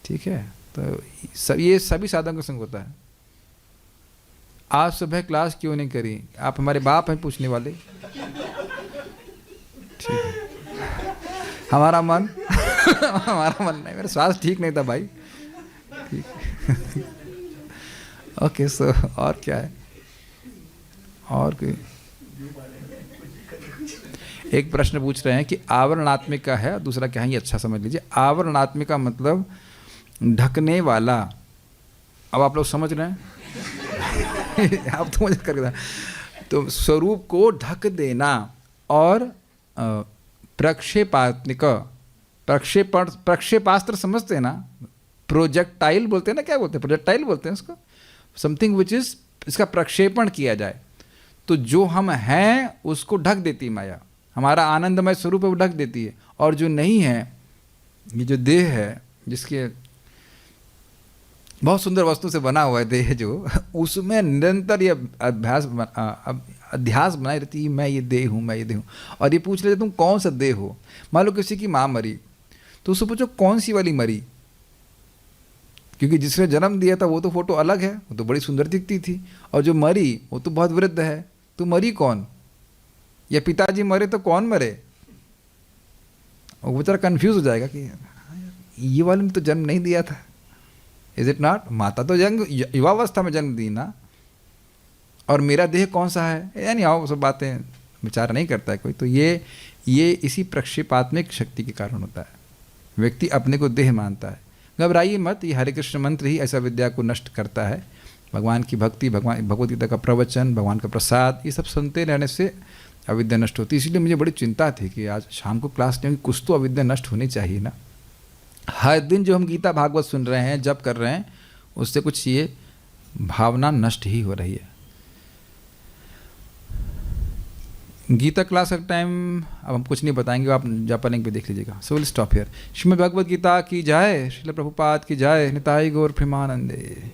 ठीक है, तो ये सभी साधन का संग होता है। आज सुबह क्लास क्यों नहीं करी? आप हमारे बाप हैं पूछने वाले। ठीक है, हमारा मन हमारा मन नहीं, मेरा स्वास्थ्य ठीक नहीं था भाई। ठीक ओके, सो और क्या है? और कोई एक प्रश्न पूछ रहे हैं कि आवरणात्मिका है, दूसरा क्या है, ये अच्छा समझ लीजिए। आवरणात्मिका मतलब ढकने वाला। अब आप लोग समझ रहे हैं आप तो मुझे करके, तो स्वरूप को ढक देना। और प्रक्षेपात्मिक, प्रक्षेपास्त्र समझते हैं ना, प्रोजेक्टाइल बोलते हैं ना, क्या बोलते हैं, प्रोजेक्टाइल बोलते हैं उसको, समथिंग विच इज, इसका प्रक्षेपण किया जाए। तो जो हम हैं उसको ढक देती है माया, हमारा आनंदमय स्वरूप है वो ढक देती है। और जो नहीं है, ये जो देह है जिसके बहुत सुंदर वस्तु से बना हुआ है देह, जो उसमें निरंतर ये अध्यास बनाई रहती है, मैं ये देह हूँ, मैं ये देह हूँ। और ये पूछ रहे तुम कौन सा देह हो। मान लो किसी की माँ मरी तो उससे पूछो कौन सी वाली मरी, क्योंकि जिसने जन्म दिया था वो तो फोटो अलग है, वो तो बड़ी सुंदर दिखती थी, और जो मरी वो तो बहुत वृद्ध है। तो मरी कौन? या पिताजी मरे तो कौन मरे? वो बेचारा कंफ्यूज हो जाएगा कि ये वाले ने तो जन्म नहीं दिया था। Is it not? माता तो युवावस्था में जन्म दी ना, और मेरा देह कौन सा है, यानी आओ सब बातें विचार नहीं करता है कोई। तो ये इसी प्रक्षेपात्मिक शक्ति के कारण होता है। व्यक्ति अपने को देह मानता है। घबराइए मत, ये हरे कृष्ण मंत्र ही ऐसा विद्या को नष्ट करता है। भगवान की भक्ति, भगवद गीता का प्रवचन, भगवान का प्रसाद, ये सब सुनते रहने से अविद्या नष्ट होती है। इसलिए मुझे बड़ी चिंता थी कि आज शाम को क्लास नहीं, कुछ तो अविद्या नष्ट होनी चाहिए ना। हर दिन जो हम गीता भागवत सुन रहे हैं, जप कर रहे हैं, उससे कुछ ये भावना नष्ट ही हो रही है। गीता क्लास का टाइम अब हम कुछ नहीं बताएंगे, आप जापा लिंक पे देख लीजिएगा। So will stop here. Shrimad Bhagavad Gita की जय, श्रील प्रभुपाद की जय, निताई गौर प्रेमानंदे।